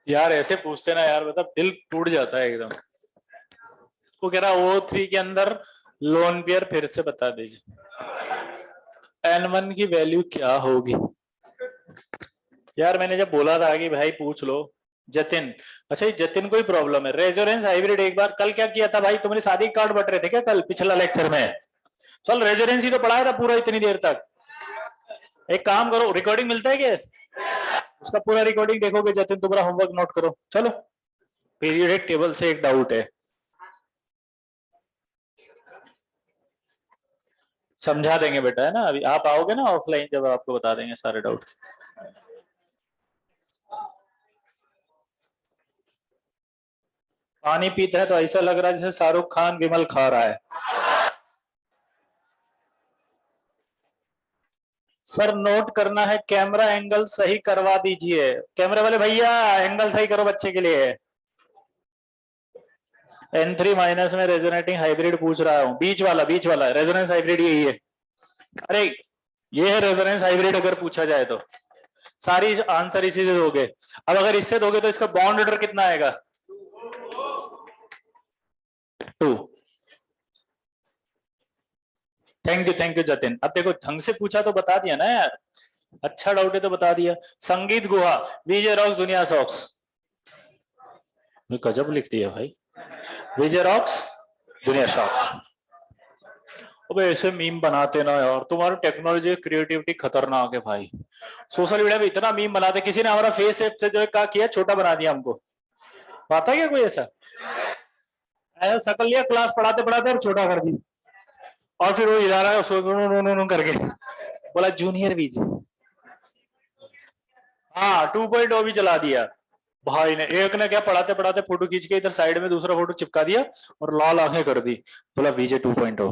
यार, ऐसे पूछते ना यार, मतलब दिल टूट जाता है एकदम। वो कह रहा O3 के अंदर लोन पेयर फिर से बता दीजिए। N1 की वैल्यू क्या होगी? यार मैंने जब बोला था कि भाई पूछ लो जतिन, अच्छा ये जतिन को ही प्रॉब्लम है रेजोनेंस हाइब्रिड। एक बार कल क्या किया था भाई, तुम्हारे शादी कार्ड बट रहे थे क्या कल पिछला लेक्चर में? चल रेजोनेंस ही तो पढ़ाया था पूरा इतनी देर तक। एक काम करो, रिकॉर्डिंग मिलता है क्या उसका? पूरा रिकॉर्डिंग देखोगे जतिन, तुम्हारा होमवर्क नोट करो चलो। पीरियोडिक टेबल से एक डाउट है, समझा देंगे बेटा, है ना? अभी आप आओगे ना ऑफलाइन, जब आपको बता देंगे सारे डाउट। पानी पीते हैं तो ऐसा लग रहा है जैसे शाहरुख खान विमल खा रहा है। सर नोट करना है, कैमरा एंगल सही करवा दीजिए। कैमरे वाले भैया एंगल सही करो बच्चे के लिए। N3 माइनस में रेजोनेटिंग हाइब्रिड पूछ रहा हूँ, बीच वाला रेजोनेंस हाइब्रिड यही है। अरे ये है रेजोनेंस हाइब्रिड, अगर पूछा जाए तो सारी आंसर इसी से दोगे। अब अगर इससे दोगे तो इसका बॉन्ड ऑर्डर कितना आएगा? 2। Thank you Jatin. अब देखो ढंग से पूछा तो बता दिया ना यार, अच्छा डाउट है तो बता दिया। संगीत गुहा, विजय रॉक्स दुनिया सॉक्स, गजब लिख दिया भाई। विजय रॉक्स दुनिया शॉक्स। अबे ऐसे मीम बनाते ना यार, तुम्हारी टेक्नोलॉजी क्रिएटिविटी खतरनाक है भाई। सोशल मीडिया पे इतना मीम बनाते, किसी ने हमारा फेस ऐप से जो है क्या किया, छोटा बना दिया हमको। पता है क्या कोई ऐसा? ऐसा शकल लिया, क्लास पढ़ाते पढ़ाते और छोटा कर दी, और फिर वो हिला रहा है उसको करके, बोला जूनियर बीज। हाँ 2.0 भी चला दिया भाई ने। एक ने क्या, पढ़ाते पढ़ाते फोटो खींच के इधर साइड में दूसरा फोटो चिपका दिया और लाल आंखें कर दी, बोला VJ 2.0।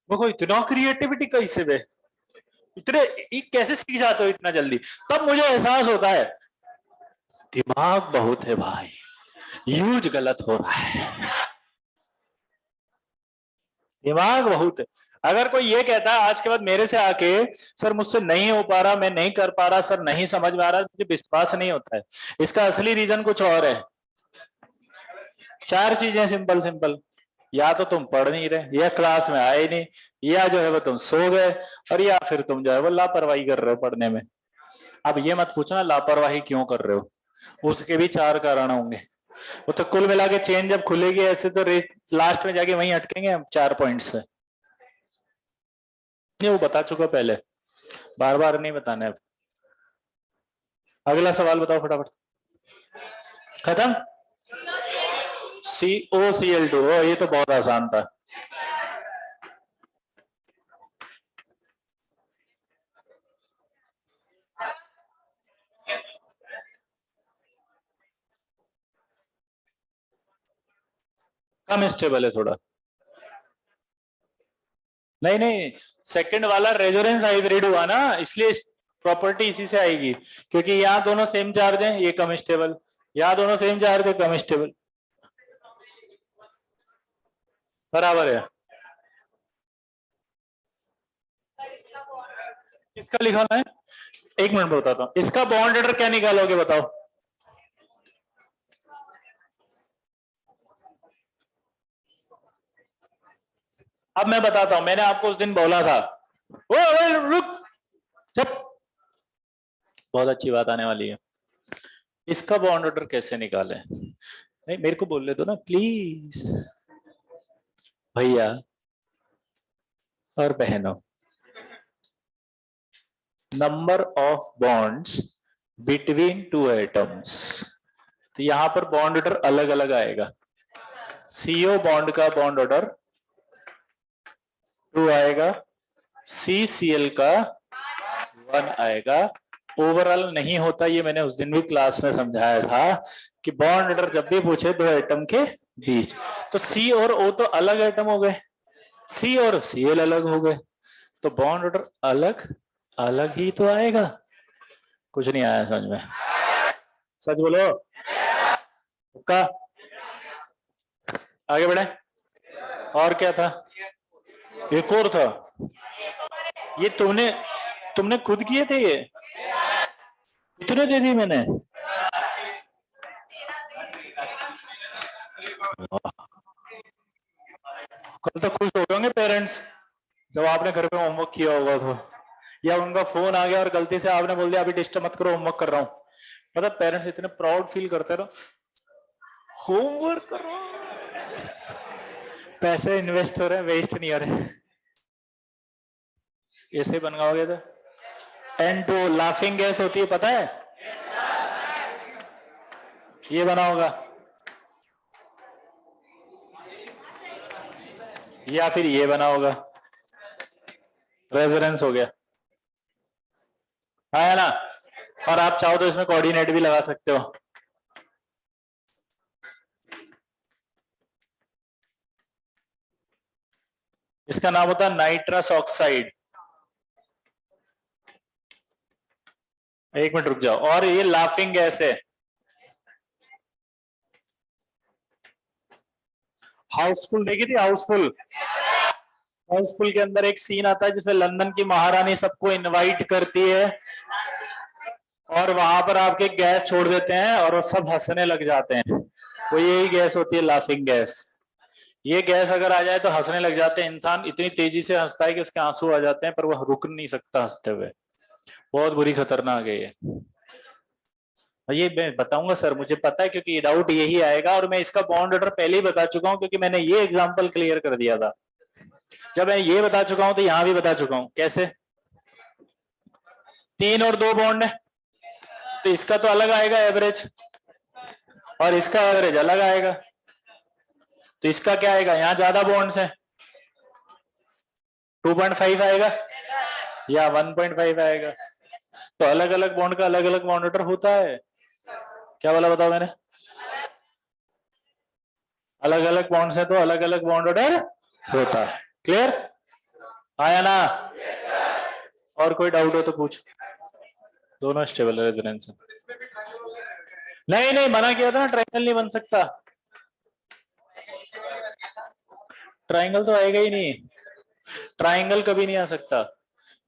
वो इतना क्रिएटिविटी कैसे वे, इतने कैसे सीख जाते हो इतना जल्दी? तब मुझे एहसास होता है दिमाग बहुत है भाई, यूज गलत हो रहा है। दिमाग बहुत है। अगर कोई ये कहता है आज के बाद मेरे से आके, सर मुझसे नहीं हो पा रहा, मैं नहीं कर पा रहा, सर नहीं समझ में आ रहा, मुझे विश्वास नहीं होता है। इसका असली रीजन कुछ और है। 4 चीजें सिंपल सिंपल, या तो तुम पढ़ नहीं रहे, या क्लास में आए नहीं, या जो है वो तुम सो गए, और या फिर तुम जो है वो लापरवाही कर रहे हो पढ़ने में। अब ये मत पूछना लापरवाही क्यों कर रहे हो, उसके भी 4 कारण होंगे। वो तो कुल मिला के चेन जब खुलेगी ऐसे तो लास्ट में जाके वहीं अटकेंगे हम 4 पॉइंट्स पे। ये वो बता चुका पहले, बार बार नहीं बताना है। अगला सवाल बताओ फटाफट। खत्म। COCl2, ये तो बहुत आसान था। कम स्टेबल है थोड़ा। नहीं नहीं, सेकंड वाला रेजोनेंस हाइब्रिड हुआ ना, इसलिए प्रॉपर्टी इसी से आएगी, क्योंकि यहाँ दोनों सेम चार्ज है, ये कम स्टेबल, यहाँ दोनों सेम चार्ज है, कम स्टेबल, बराबर है। किसका लिखाना है? एक मिनट में बताता हूँ। इसका बॉन्ड ऑर्डर क्या निकालोगे बताओ? अब मैं बताता हूं, मैंने आपको उस दिन बोला था, ओ रुक, चुप, बहुत अच्छी बात आने वाली है। इसका बॉन्ड ऑर्डर कैसे निकालें? नहीं, मेरे को बोलने दो ना प्लीज भैया और बहनों। Number of bonds between two atoms, तो यहां पर बॉन्ड ऑर्डर अलग अलग आएगा। सीओ बॉन्ड का बॉन्ड ऑर्डर 2 आएगा, CCl का 1 आएगा। ओवरऑल नहीं होता, ये मैंने उस दिन भी क्लास में समझाया था कि बॉन्ड ऑर्डर जब भी पूछे दो एटम के बीच, तो C और O तो अलग एटम हो गए, C और Cl अलग हो गए, तो बॉन्ड ऑर्डर अलग अलग ही तो आएगा। कुछ नहीं आया समझ में? सच बोलो का। आगे बढ़े। और क्या था? एक और था, ये तुमने खुद किए थे ये? कितने दे दी मैंने? कल तो खुश हो गए होंगे पेरेंट्स जब आपने घर पे होमवर्क किया होगा तो, या उनका फोन आ गया और गलती से आपने बोल दिया अभी डिस्टर्ब मत करो होमवर्क कर रहा हूँ। मतलब पेरेंट्स इतने प्राउड फील करते रहो, होमवर्क करो, पैसे इन्वेस्ट हो रहे हैं, वेस्ट नहीं हो रहे। ऐसे बनवाओगे तो N2 लाफिंग गैस होती है, पता है? ये बना होगा, या फिर ये बना होगा, रेजोनेंस हो गया, है ना? और आप चाहो तो इसमें कोऑर्डिनेट भी लगा सकते हो। इसका नाम होता है नाइट्रस ऑक्साइड। एक मिनट रुक जाओ। और ये लाफिंग गैस है। हाउसफुल देखी थी? हाउसफुल, हाउसफुल के अंदर एक सीन आता है जिसमें लंदन की महारानी सबको इनवाइट करती है और वहां पर आपके गैस छोड़ देते हैं और वो सब हंसने लग जाते हैं। वो यही गैस होती है लाफिंग गैस। ये गैस अगर आ जाए तो हंसने लग जाते हैं, इंसान इतनी तेजी से हंसता है कि उसके आंसू आ जाते हैं, पर वो रुक नहीं सकता हंसते हुए। बहुत बुरी खतरनाक है ये। ये मैं बताऊंगा सर, मुझे पता है, क्योंकि डाउट यही आएगा और मैं इसका बॉन्ड ऑर्डर पहले ही बता चुका हूं, क्योंकि मैंने ये एग्जांपल क्लियर कर दिया था। जब मैं ये बता चुका हूं तो यहां भी बता चुका हूं। कैसे? 3 और 2 बॉन्ड है, तो इसका तो अलग आएगा एवरेज और इसका एवरेज अलग आएगा। तो इसका क्या आएगा? यहां ज्यादा बॉन्ड्स हैं, 2.5 आएगा या 1.5 आएगा। तो अलग अलग बॉन्ड का अलग अलग बॉन्ड ऑर्डर होता है। क्या बोला बताओ मैंने? अलग अलग बॉन्ड्स हैं तो अलग अलग बॉन्ड ऑर्डर होता है। क्लियर आया ना? और कोई डाउट हो तो पूछ। दोनों स्टेबल रेजोनेंस है। नहीं नहीं, मना किया था ना, ट्रायंगल नहीं बन सकता। ट्रायंगल तो आएगा ही नहीं, ट्रायंगल कभी नहीं आ सकता,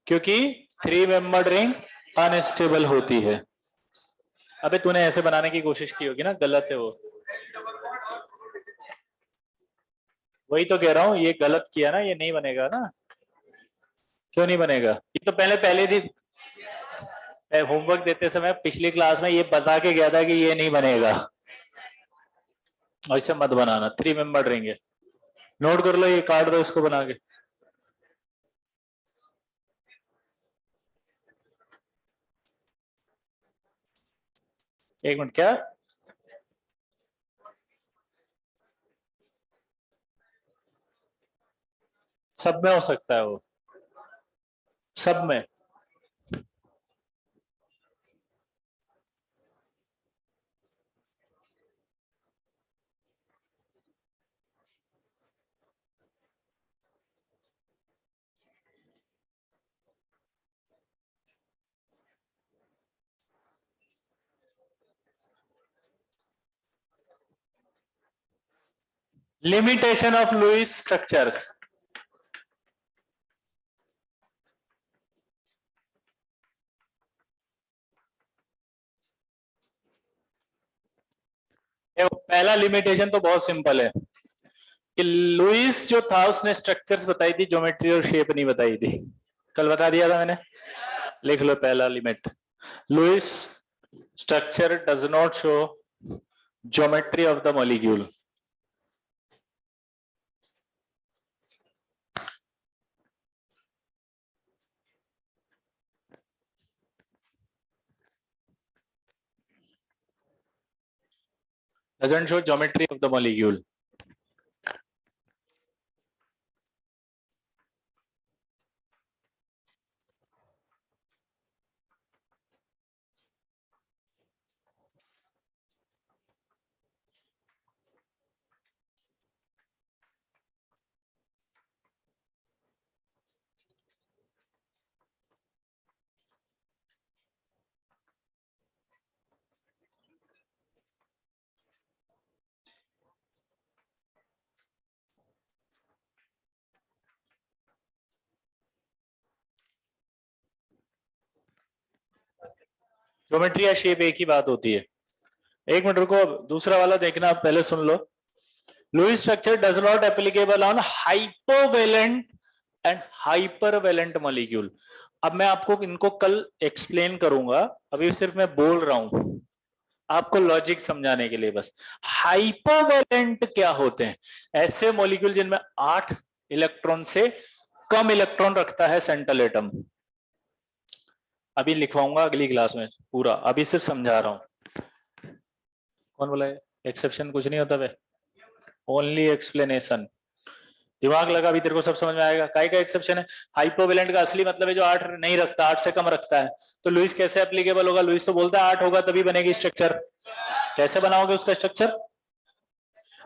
क्योंकि 3 मेंबर्ड रिंग अनस्टेबल होती है। अबे तूने ऐसे बनाने की कोशिश की होगी ना, गलत है वो। वही तो कह रहा हूं, ये गलत किया ना, ये नहीं बनेगा ना। क्यों नहीं बनेगा? ये तो पहले दिन होमवर्क देते समय पिछली क्लास में ये बता के गया था कि ये नहीं बनेगा। ऐसे मत बनाना, 3 मेंबर रिंग है। नोट कर लो, ये काट दो इसको बना के। एक मिनट, क्या? सब में हो सकता है वो, सब में। Limitation of Lewis structures. पहला लिमिटेशन तो बहुत सिंपल है कि लुईस जो था उसने स्ट्रक्चर्स बताई थी, ज्योमेट्री और शेप नहीं बताई थी। कल बता दिया था मैंने, लिख लो पहला limit. Lewis Structure does not show geometry of the molecule. Doesn't show geometry of the molecule. Geometry या शेप एक ही बात होती है। एक मिनट रुको, दूसरा वाला देखना, आप पहले सुन लो। Lewis structure does not applicable on hypovalent and hypervalent molecule. अब मैं आपको इनको कल एक्सप्लेन करूंगा, अभी सिर्फ मैं बोल रहा हूं आपको लॉजिक समझाने के लिए बस। हाइपोवेलेंट क्या होते हैं? ऐसे मॉलिक्यूल जिनमें 8 इलेक्ट्रॉन से कम इलेक्ट्रॉन रखता है सेंट्रल एटम। अभी लिखवाऊंगा अगली क्लास में पूरा, अभी सिर्फ समझा रहा हूं। कौन बोला है एक्सेप्शन कुछ नहीं होता वे, ओनली एक्सप्लेनेशन। दिमाग लगा, अभी तेरे को सब समझ में आएगा। काय का एक्सेप्शन है? हाइपोवेलेंट का असली मतलब है जो 8 नहीं रखता, 8 से कम रखता है। तो लुईस कैसे एप्लीकेबल होगा? लुईस तो बोलता है 8 होगा तभी बनेगी स्ट्रक्चर। कैसे बनाओगे उसका स्ट्रक्चर?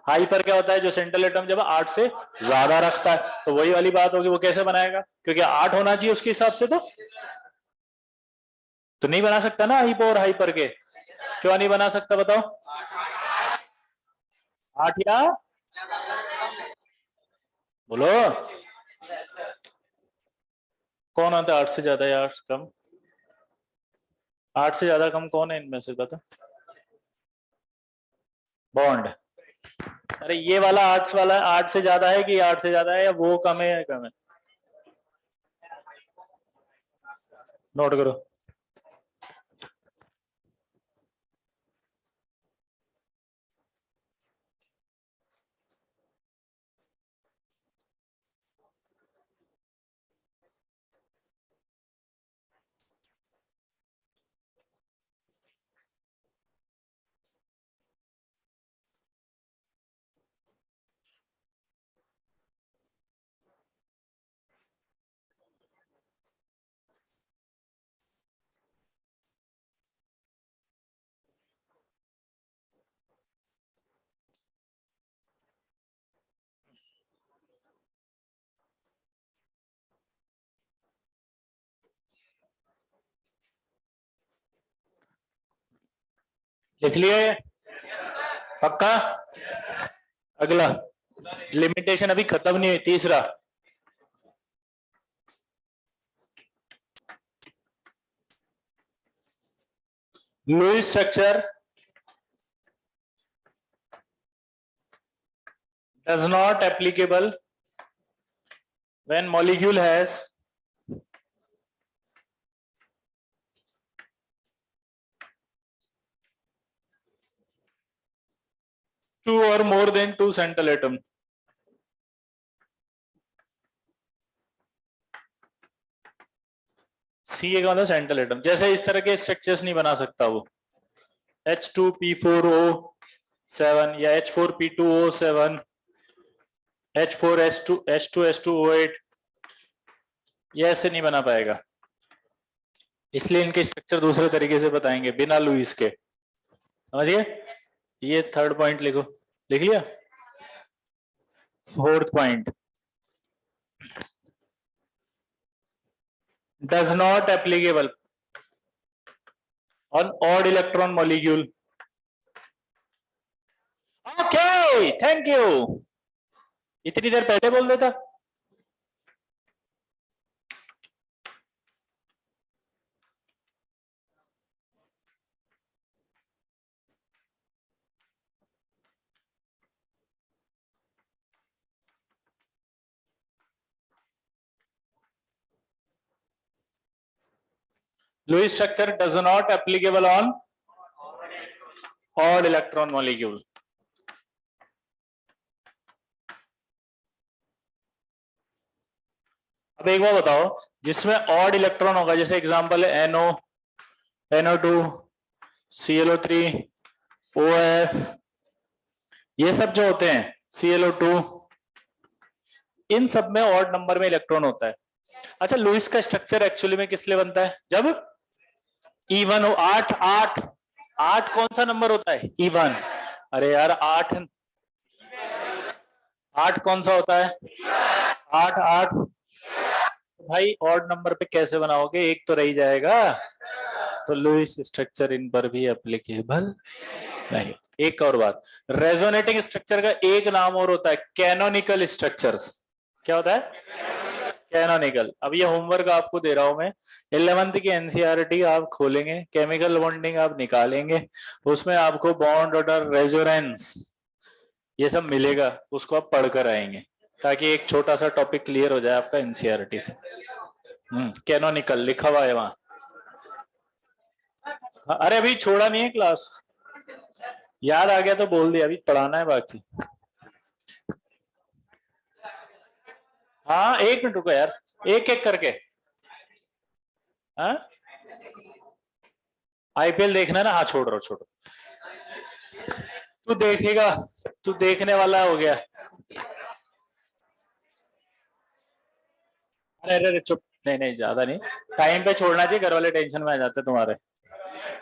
हाइपर क्या होता है? जो सेंट्रल एटम जब 8 से ज्यादा रखता है, तो वही वाली बात होगी। वो कैसे बनाएगा? क्योंकि 8 होना चाहिए उसके हिसाब से, तो नहीं बना सकता ना हाइपो और हाइपर के। क्यों नहीं बना सकता बताओ? 8 या बोलो कौन आता है 8 से ज्यादा या 8 से कम? 8 से ज्यादा कम कौन है इनमें से बता? बॉन्ड। अरे ये वाला 8 वाला 8 से ज्यादा है कि 8 से ज्यादा है, या वो कम है या कम है? नोट करो। लिख लिए? पक्का? अगला लिमिटेशन अभी खत्म नहीं हुई, तीसरा। Lewis structure does not applicable when molecule has two or more than 2 central atom। सी का मतलब सेंट्रल एटम। जैसे इस तरह के स्ट्रक्चर्स नहीं बना सकता वो, H2P4O7 या H4P2O7, H4S2S2O8, ये ऐसे नहीं बना पाएगा। इसलिए इनके स्ट्रक्चर दूसरे तरीके से बताएंगे बिना लुईस के। समझिए? ये थर्ड पॉइंट लिखो, लिख लिया? Fourth point, does not applicable on odd electron molecule। Okay, thank you. इतनी देर पहले बोल देता। Lewis structure does not applicable on odd electron molecule. अब एक बार बताओ, जिसमें ऑड इलेक्ट्रॉन होगा, जैसे एग्जांपल है NO, NO2, ClO3, OF, ये सब जो होते हैं, ClO2, इन सब में ऑड नंबर में इलेक्ट्रॉन होता है। अच्छा, लुईस का स्ट्रक्चर एक्चुअली में किस लिए बनता है? जब E1 हो। 8 8 8 कौन सा नंबर होता है? E1। अरे यार 8 कौन सा होता है? 8 8। भाई ऑड नंबर पे कैसे बनाओगे? एक तो रह जाएगा। तो लुईस स्ट्रक्चर इन पर भी एप्लीकेबल नहीं। एक और बात, रेजोनेटिंग स्ट्रक्चर का एक नाम और होता है, कैनोनिकल स्ट्रक्चर्स। क्या होता है? कैनोनिकल। अब ये होमवर्क आपको दे रहा हूं मैं, 11th की एनसीईआरटी आप खोलेंगे, केमिकल बॉन्डिंग आप निकालेंगे, उसमें आपको बॉन्ड ऑर्डर, रेजोनेंस, ये सब मिलेगा, उसको आप पढ़कर आएंगे, ताकि एक छोटा सा टॉपिक क्लियर हो जाए आपका एनसीईआरटी से। कैनोनिकल लिखा हुआ है वहां। अरे अभी छोड़ा नहीं है क्लास, याद आ गया तो बोल दिया, अभी पढ़ाना है बाकी। हाँ एक मिनट रुको यार, एक एक करके। हाँ आईपीएल देखना ना? हाँ छोड़ रहा, छोड़ो, तू देखेगा, तू देखने वाला हो गया। अरे अरे चुप, नहीं नहीं ज्यादा नहीं, टाइम पे छोड़ना चाहिए, घर वाले टेंशन में आ जाते तुम्हारे।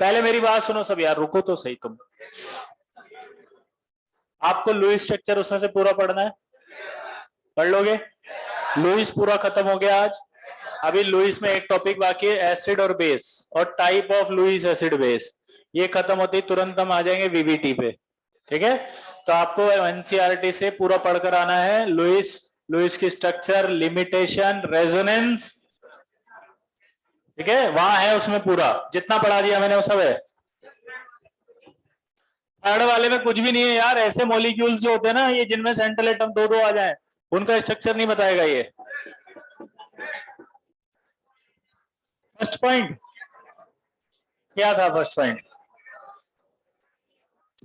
पहले मेरी बात सुनो सब यार, रुको तो सही तुम। आपको लुईस स्ट्रक्चर उसमें से पूरा पढ़ना है, पढ़ लोगे? लुईस पूरा खत्म हो गया आज। अभी लुईस में एक टॉपिक बाकी है, एसिड और बेस, और type of Lewis acid base. ये खत्म होती तुरंत हम आ जाएंगे वीवीटी पे। ठीक है, तो आपको एनसीईआरटी से पूरा पढ़कर आना है, लुईस, लुईस की स्ट्रक्चर, लिमिटेशन, रेजोनेंस। ठीक है, वहां है उसमें पूरा, जितना पढ़ा दिया मैंने वो सब है। थर्ड वाले में कुछ भी नहीं है यार, ऐसे मॉलिक्यूल्स जो होते हैं ना, ये जिनमें सेंट्रल एटम दो दो आ जाए, उनका स्ट्रक्चर नहीं बताएगा ये। फर्स्ट पॉइंट क्या था? फर्स्ट पॉइंट,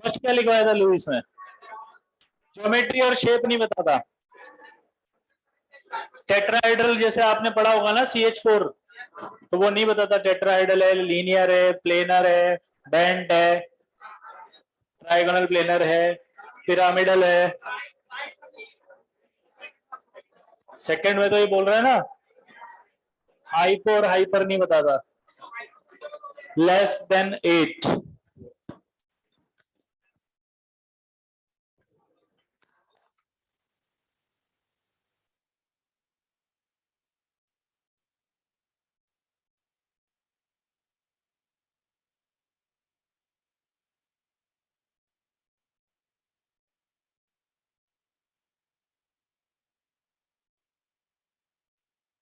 फर्स्ट क्या लिखवाया था लुईस में? ज्योमेट्री और शेप नहीं बताता। टेट्राहेड्रल जैसे आपने पढ़ा होगा ना, CH4, तो वो नहीं बताता टेट्राहेड्रल है, लीनियर है, प्लेनर है, बेंट है, ट्राइगोनल प्लेनर है, पिरामिडल है। सेकंड में तो ये बोल रहा है ना, हाइपो और हाइपर नहीं बताता, लेस देन 8।